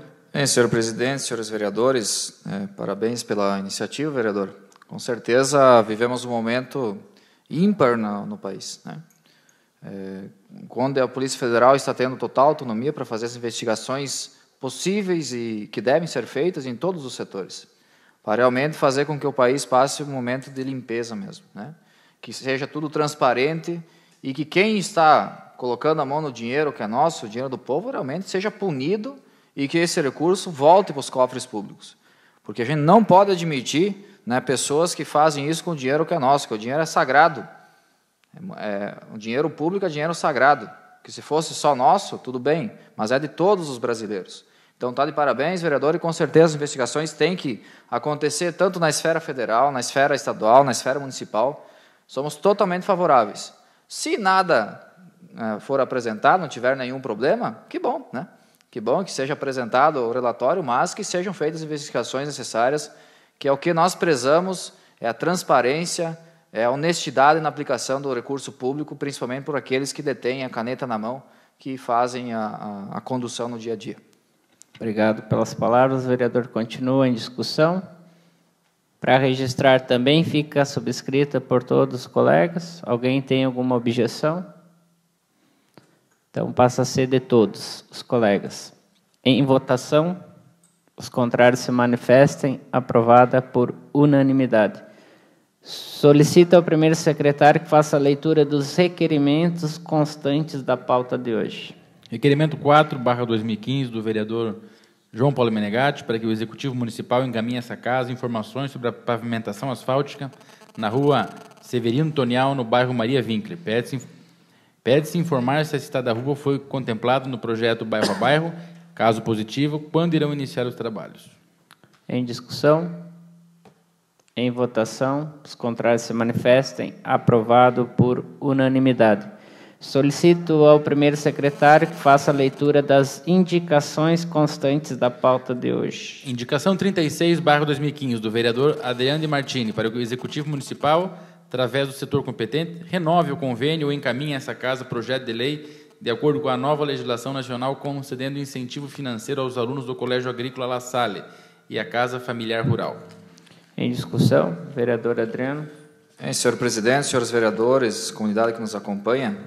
Senhor presidente, senhores vereadores, parabéns pela iniciativa, vereador. Com certeza vivemos um momento ímpar no país, né? Quando a Polícia Federal está tendo total autonomia para fazer as investigações possíveis e que devem ser feitas em todos os setores, para realmente fazer com que o país passe um momento de limpeza mesmo, né? Que seja tudo transparente e que quem está colocando a mão no dinheiro que é nosso, o dinheiro do povo, realmente seja punido e que esse recurso volte para os cofres públicos. Porque a gente não pode admitir, né, pessoas que fazem isso com o dinheiro que é nosso, que o dinheiro é sagrado. O dinheiro público é dinheiro sagrado, que se fosse só nosso, tudo bem, mas é de todos os brasileiros. Então, está de parabéns, vereador, e com certeza as investigações têm que acontecer tanto na esfera federal, na esfera estadual, na esfera municipal. Somos totalmente favoráveis. Se nada for apresentado, não tiver nenhum problema, que bom, né? Que bom que seja apresentado o relatório, mas que sejam feitas as investigações necessárias, que é o que nós prezamos, é a transparência, é a honestidade na aplicação do recurso público, principalmente por aqueles que detêm a caneta na mão, que fazem a condução no dia a dia. Obrigado pelas palavras. O vereador continua em discussão. Para registrar também fica subscrita por todos os colegas. Alguém tem alguma objeção? Então, passa a ser de todos os colegas. Em votação, os contrários se manifestem, aprovada por unanimidade. Solicito ao primeiro secretário que faça a leitura dos requerimentos constantes da pauta de hoje. Requerimento 4/2015 do vereador João Paulo Menegatti, para que o Executivo Municipal encaminhe essa casa informações sobre a pavimentação asfáltica na rua Severino Tonial, no bairro Maria Winkler. Pede-se informar se a citada rua foi contemplada no projeto Bairro a Bairro. Caso positivo, quando irão iniciar os trabalhos? Em discussão? Em votação, os contrários se manifestem, aprovado por unanimidade. Solicito ao primeiro secretário que faça a leitura das indicações constantes da pauta de hoje. Indicação 36/2015, do vereador Adriano de Martini, para que o Executivo Municipal, através do setor competente, renove o convênio ou encaminhe a essa casa projeto de lei de acordo com a nova legislação nacional, concedendo incentivo financeiro aos alunos do Colégio Agrícola La Salle e a Casa Familiar Rural. Em discussão, vereador Adriano. Senhor presidente, senhores vereadores, comunidade que nos acompanha,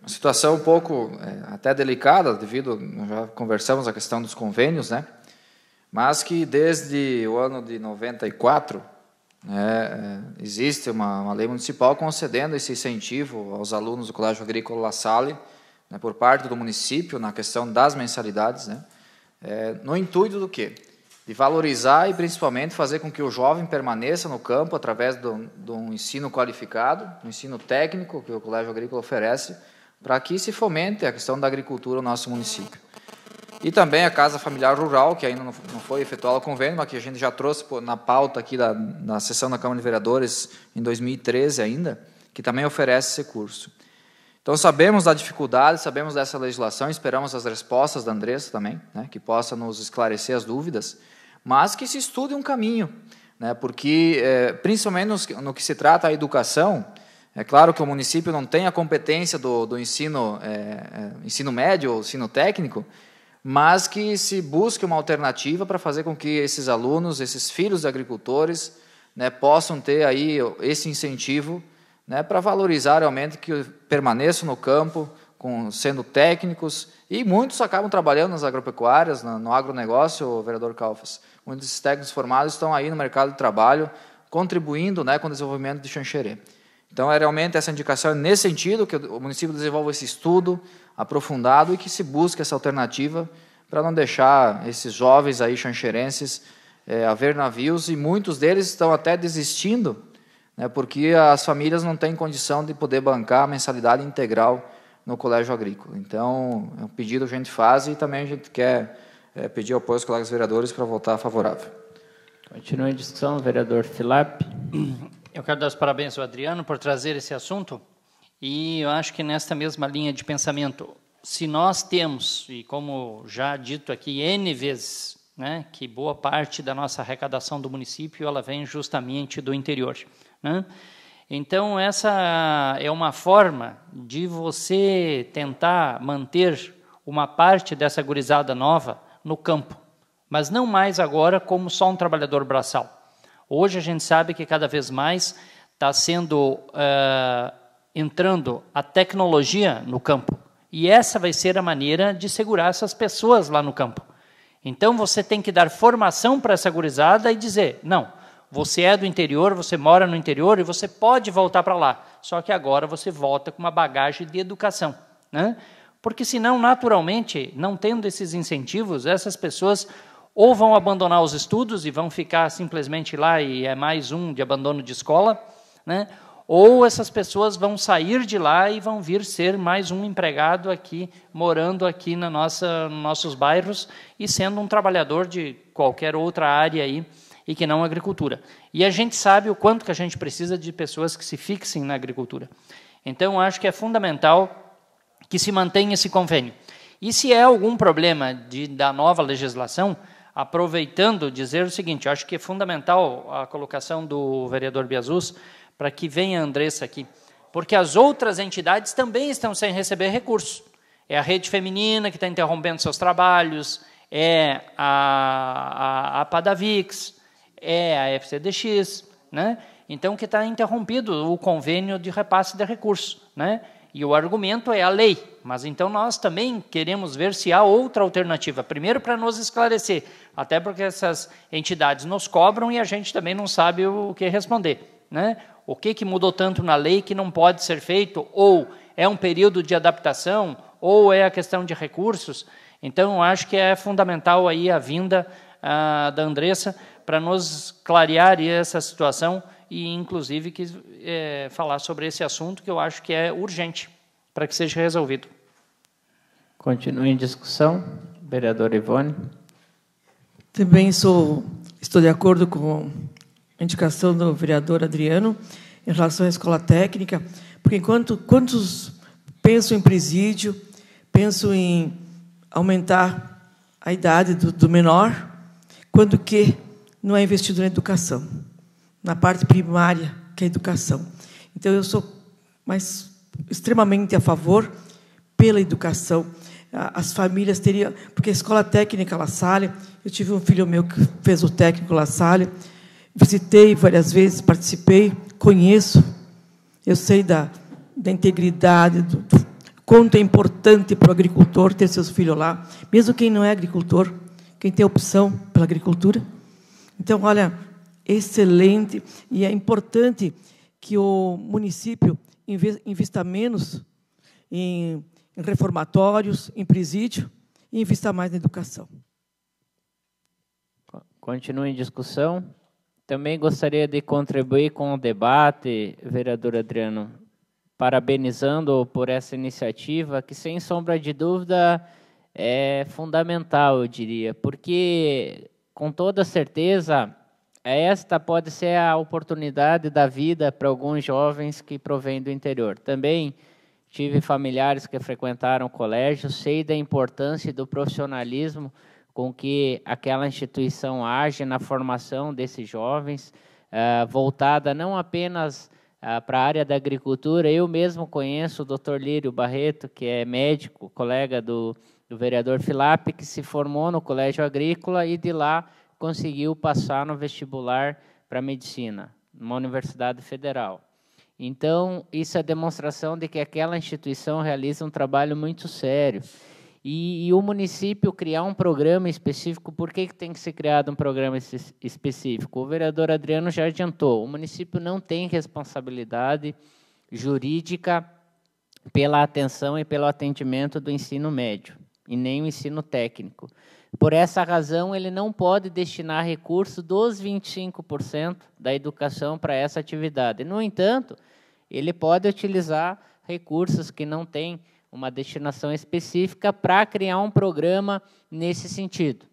uma situação um pouco até delicada, devido, nós já conversamos a questão dos convênios, né? Mas que desde o ano de 94, existe uma lei municipal concedendo esse incentivo aos alunos do Colégio Agrícola La Salle, né, por parte do município, na questão das mensalidades, né? No intuito do quê? de valorizar e, principalmente, fazer com que o jovem permaneça no campo através do ensino qualificado, do ensino técnico que o Colégio Agrícola oferece, para que se fomente a questão da agricultura no nosso município. E também a Casa Familiar Rural, que ainda não foi efetuado o convênio, mas que a gente já trouxe na pauta aqui na sessão da Câmara de Vereadores em 2013 ainda, que também oferece esse curso. Então, sabemos da dificuldade, sabemos dessa legislação, esperamos as respostas da Andressa também, né, que possa nos esclarecer as dúvidas, mas que se estude um caminho, né, porque, principalmente no que se trata a educação, é claro que o município não tem a competência do ensino médio ou ensino técnico, mas que se busque uma alternativa para fazer com que esses alunos, esses filhos de agricultores, né, possam ter aí esse incentivo, né, para valorizar realmente que permaneçam no campo, sendo técnicos, e muitos acabam trabalhando nas agropecuárias, no agronegócio, vereador Calfas. Muitos desses técnicos formados estão aí no mercado de trabalho, contribuindo, né, com o desenvolvimento de Xanxerê. Então, realmente essa indicação é nesse sentido, que o município desenvolva esse estudo aprofundado e que se busque essa alternativa para não deixar esses jovens aí xanxerenses a ver navios, e muitos deles estão até desistindo, né, porque as famílias não têm condição de poder bancar a mensalidade integral no colégio agrícola. Então, é um pedido que a gente faz e também a gente quer pedir apoio aos colegas vereadores para votar favorável. Continua em discussão, vereador Filap. Eu quero dar os parabéns ao Adriano por trazer esse assunto, e eu acho que nesta mesma linha de pensamento, se nós temos, e como já dito aqui N vezes, né, que boa parte da nossa arrecadação do município ela vem justamente do interior, né? Então, essa é uma forma de você tentar manter uma parte dessa gurizada nova no campo, mas não mais agora como só um trabalhador braçal. Hoje a gente sabe que cada vez mais está entrando a tecnologia no campo, e essa vai ser a maneira de segurar essas pessoas lá no campo. Então, você tem que dar formação para essa gurizada e dizer, não, você é do interior, você mora no interior e você pode voltar para lá, só que agora você volta com uma bagagem de educação, né? Porque senão, naturalmente, não tendo esses incentivos, essas pessoas ou vão abandonar os estudos e vão ficar simplesmente lá e é mais um de abandono de escola, né? Ou essas pessoas vão sair de lá e vão vir ser mais um empregado aqui, morando aqui nos nossos bairros e sendo um trabalhador de qualquer outra área aí, e que não agricultura. E a gente sabe o quanto que a gente precisa de pessoas que se fixem na agricultura. Então, acho que é fundamental que se mantenha esse convênio. E se é algum problema da nova legislação, aproveitando, dizer o seguinte, acho que é fundamental a colocação do vereador Biazus, para que venha a Andressa aqui, porque as outras entidades também estão sem receber recursos. É a Rede Feminina que está interrompendo seus trabalhos, é a Padavix, é a FCDX, né? Então, que está interrompido o convênio de repasse de recursos, né? E o argumento é a lei, mas então nós também queremos ver se há outra alternativa. Primeiro, para nos esclarecer, até porque essas entidades nos cobram e a gente também não sabe o que responder, né? O que mudou tanto na lei que não pode ser feito, ou é um período de adaptação, ou é a questão de recursos. Então, eu acho que é fundamental aí a vinda da Andressa para nos clarear essa situação e, inclusive, falar sobre esse assunto que eu acho que é urgente para que seja resolvido. Continua em discussão, vereadora Ivone. Também estou de acordo com a indicação do vereador Adriano em relação à escola técnica, porque quantos pensam em presídio, pensam em aumentar a idade do menor, quando que não é investido na educação, na parte primária, que é a educação. Então, eu sou extremamente a favor pela educação. As famílias teriam... Porque a escola técnica La Salle, eu tive um filho meu que fez o técnico La Salle, visitei várias vezes, participei, conheço, eu sei da integridade, do quanto é importante para o agricultor ter seus filhos lá, mesmo quem não é agricultor, quem tem opção pela agricultura. Então, olha, excelente, e é importante que o município invista menos em reformatórios, em presídio, e invista mais na educação. Continua em discussão. Também gostaria de contribuir com o debate, vereador Adriano, parabenizando por essa iniciativa, que, sem sombra de dúvida, é fundamental, eu diria, porque, com toda certeza, esta pode ser a oportunidade da vida para alguns jovens que provêm do interior. Também tive familiares que frequentaram o colégio, sei da importância e do profissionalismo com que aquela instituição age na formação desses jovens, voltada não apenas para a área da agricultura. Eu mesmo conheço o Dr. Lírio Barreto, que é médico, colega do vereador Filap, que se formou no Colégio Agrícola e de lá conseguiu passar no vestibular para medicina, numa universidade federal. Então, isso é demonstração de que aquela instituição realiza um trabalho muito sério. E o município criar um programa específico, por que tem que ser criado um programa específico? O vereador Adriano já adiantou, o município não tem responsabilidade jurídica pela atenção e pelo atendimento do ensino médio, e nem o ensino técnico. Por essa razão, ele não pode destinar recursos dos 25% da educação para essa atividade. No entanto, ele pode utilizar recursos que não têm uma destinação específica para criar um programa nesse sentido.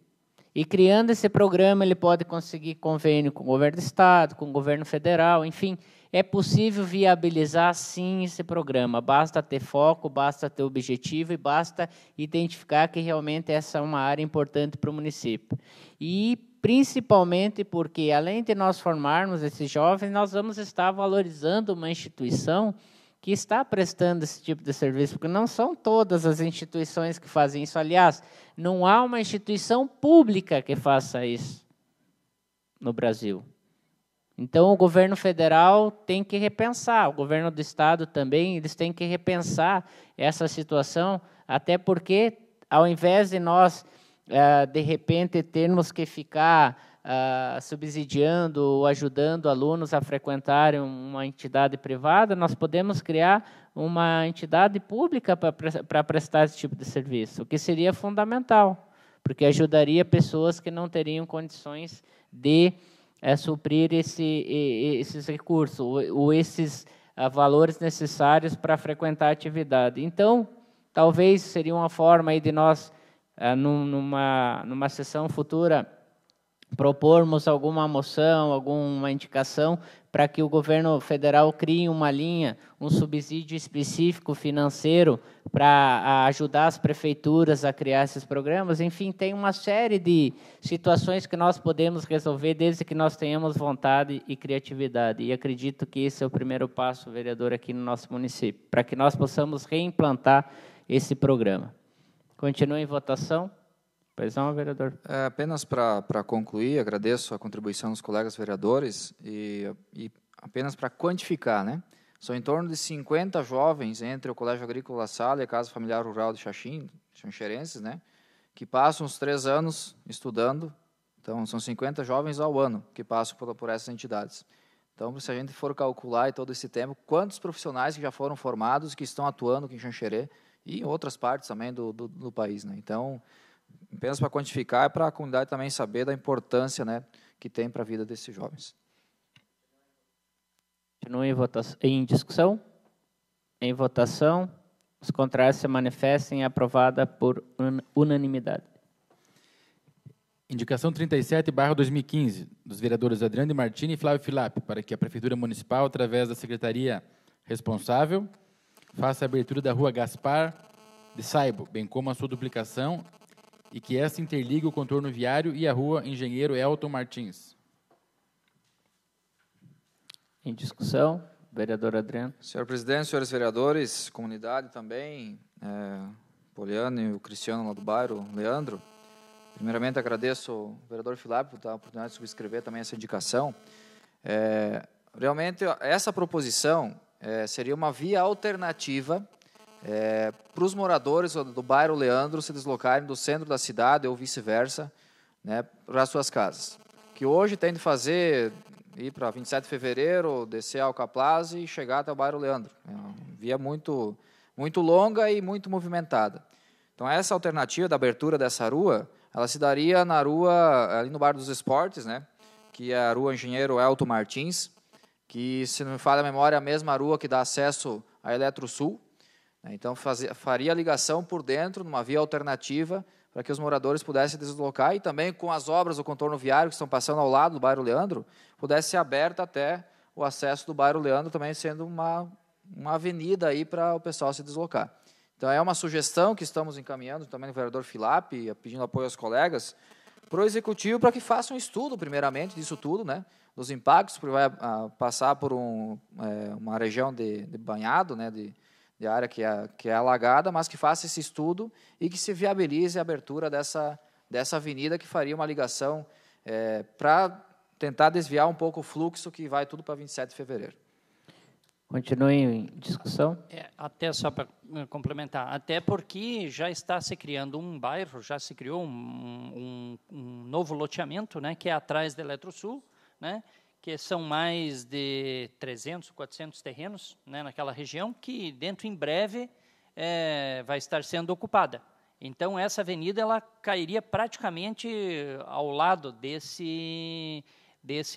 E criando esse programa, ele pode conseguir convênio com o governo do estado, com o governo federal, enfim, é possível viabilizar sim esse programa. Basta ter foco, basta ter objetivo e basta identificar que realmente essa é uma área importante para o município. E principalmente porque, além de nós formarmos esses jovens, nós vamos estar valorizando uma instituição que está prestando esse tipo de serviço, porque não são todas as instituições que fazem isso. Aliás, não há uma instituição pública que faça isso no Brasil. Então, o governo federal tem que repensar, o governo do estado também, eles têm que repensar essa situação, até porque, ao invés de nós, de repente, termos que ficar subsidiando ou ajudando alunos a frequentarem uma entidade privada, nós podemos criar uma entidade pública para prestar esse tipo de serviço, o que seria fundamental, porque ajudaria pessoas que não teriam condições de suprir esses recursos, ou esses valores necessários para frequentar a atividade. Então, talvez seria uma forma aí de nós, numa sessão futura, propormos alguma moção, alguma indicação para que o governo federal crie uma linha, um subsídio específico financeiro para ajudar as prefeituras a criar esses programas. Enfim, tem uma série de situações que nós podemos resolver desde que nós tenhamos vontade e criatividade. E acredito que esse é o primeiro passo, vereador, aqui no nosso município, para que nós possamos reimplantar esse programa. Continua em votação. Pois não, vereador. Apenas para concluir, agradeço a contribuição dos colegas vereadores e apenas para quantificar, né? São em torno de 50 jovens entre o Colégio Agrícola La Salle e a Casa Familiar Rural de Xaxim, xanxerenses, né? Que passam os 3 anos estudando. Então, são 50 jovens ao ano que passam por essas entidades. Então, se a gente for calcular todo esse tempo, quantos profissionais que já foram formados, que estão atuando aqui em Xanxerê e em outras partes também do país, né? Então, apenas para quantificar, para a comunidade também saber da importância, né, que tem para a vida desses jovens. Continue em discussão. Em votação, os contrários se manifestem. Aprovada por unanimidade. Indicação 37/2015, dos vereadores Adriano de Martini e Flávio Filap, para que a Prefeitura Municipal, através da Secretaria responsável, faça a abertura da Rua Gaspar de Saibo, bem como a sua duplicação, e que esta interligue o contorno viário e a Rua Engenheiro Elton Martins. Em discussão, vereador Adriano. Senhor presidente, senhores vereadores, comunidade também, Poliano e o Cristiano lá do bairro, Leandro. Primeiramente, agradeço ao vereador Filap por dar a oportunidade de subscrever também essa indicação. Realmente, essa proposição seria uma via alternativa para os moradores do bairro Leandro se deslocarem do centro da cidade ou vice-versa, né, para as suas casas. Que hoje tem de fazer, ir para 27 de fevereiro, descer a Alcaplaza e chegar até o bairro Leandro. É uma via muito longa e muito movimentada. Então, essa alternativa da abertura dessa rua ela se daria na rua, ali no Bairro dos Esportes, né? Que é a Rua Engenheiro Elton Martins, que, se não me falha a memória, é a mesma rua que dá acesso à Eletrosul. Então, faria a ligação por dentro, numa via alternativa, para que os moradores pudessem deslocar, e também com as obras do contorno viário que estão passando ao lado do bairro Leandro, pudesse ser aberta até o acesso do bairro Leandro, também sendo uma avenida aí para o pessoal se deslocar. Então, é uma sugestão que estamos encaminhando também no vereador Filap, pedindo apoio aos colegas, para o Executivo, para que faça um estudo, primeiramente, disso tudo, né, dos impactos, porque vai passar por uma região de banhado, né, de área que é alagada, mas que faça esse estudo e que se viabilize a abertura dessa avenida, que faria uma ligação para tentar desviar um pouco o fluxo que vai tudo para 27 de fevereiro. Continue em discussão. Até só para complementar, até porque já está se criando um bairro, já se criou um novo loteamento, né, que é atrás da Eletrosul, né, que são mais de 300, 400 terrenos, né, naquela região, que dentro em breve vai estar sendo ocupada. Então, essa avenida ela cairia praticamente ao lado desse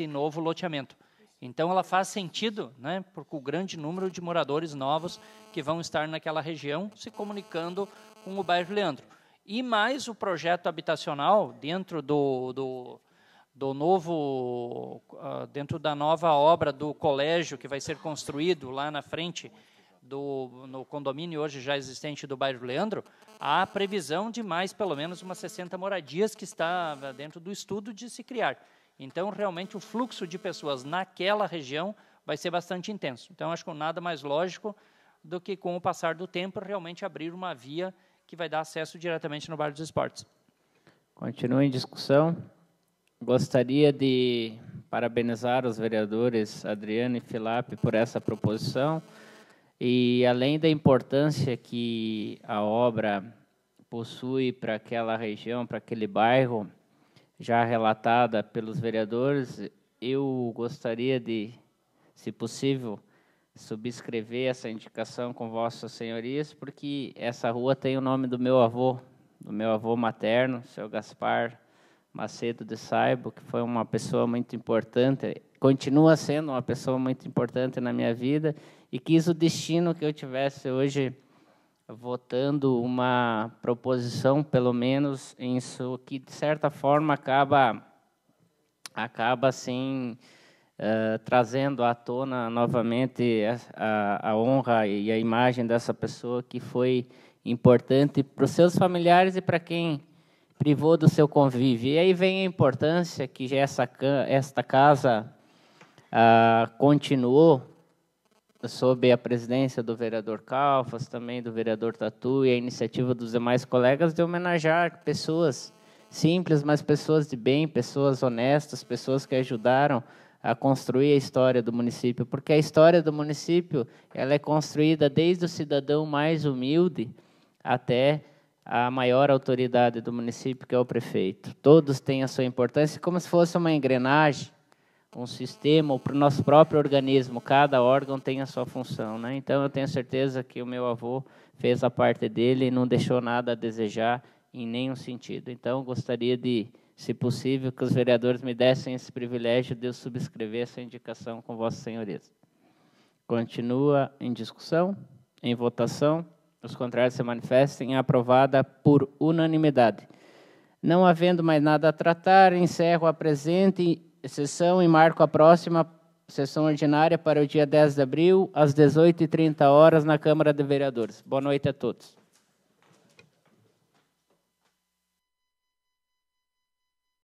novo loteamento. Então, ela faz sentido, né, porque o grande número de moradores novos que vão estar naquela região se comunicando com o bairro Leandro. E mais o projeto habitacional dentro dentro da nova obra do colégio que vai ser construído lá na frente no condomínio hoje já existente do bairro Leandro, há previsão de mais pelo menos umas 60 moradias que está dentro do estudo de se criar. Então, realmente, o fluxo de pessoas naquela região vai ser bastante intenso. Então, acho que nada mais lógico do que, com o passar do tempo, realmente abrir uma via que vai dar acesso diretamente no Bairro dos Esportes. Continua em discussão. Gostaria de parabenizar os vereadores Adriano e Filap por essa proposição. E, além da importância que a obra possui para aquela região, para aquele bairro, já relatada pelos vereadores, eu gostaria de, se possível, subscrever essa indicação com vossas senhorias, porque essa rua tem o nome do meu avô materno, seu Gaspar Macedo de Saibo, que foi uma pessoa muito importante, continua sendo uma pessoa muito importante na minha vida, e quis o destino que eu tivesse hoje votando uma proposição, pelo menos, isso que, de certa forma, acaba assim, trazendo à tona novamente a honra e a imagem dessa pessoa que foi importante para os seus familiares e para quem privou do seu convívio. E aí vem a importância que esta casa continuou sob a presidência do vereador Calfas, também do vereador Tatu, e a iniciativa dos demais colegas de homenagear pessoas simples, mas pessoas de bem, pessoas honestas, pessoas que ajudaram a construir a história do município, porque a história do município ela é construída desde o cidadão mais humilde até a maior autoridade do município, que é o prefeito. Todos têm a sua importância, como se fosse uma engrenagem, um sistema, ou para o nosso próprio organismo, cada órgão tem a sua função, né? Então, eu tenho certeza que o meu avô fez a parte dele e não deixou nada a desejar em nenhum sentido. Então, gostaria de, se possível, que os vereadores me dessem esse privilégio de eu subscrever essa indicação com vossas senhorias. Continua em discussão, em votação. Os contrários se manifestem. Aprovada por unanimidade. Não havendo mais nada a tratar, encerro a presente sessão e marco a próxima sessão ordinária para o dia 10 de abril, às 18h30, na Câmara de Vereadores. Boa noite a todos.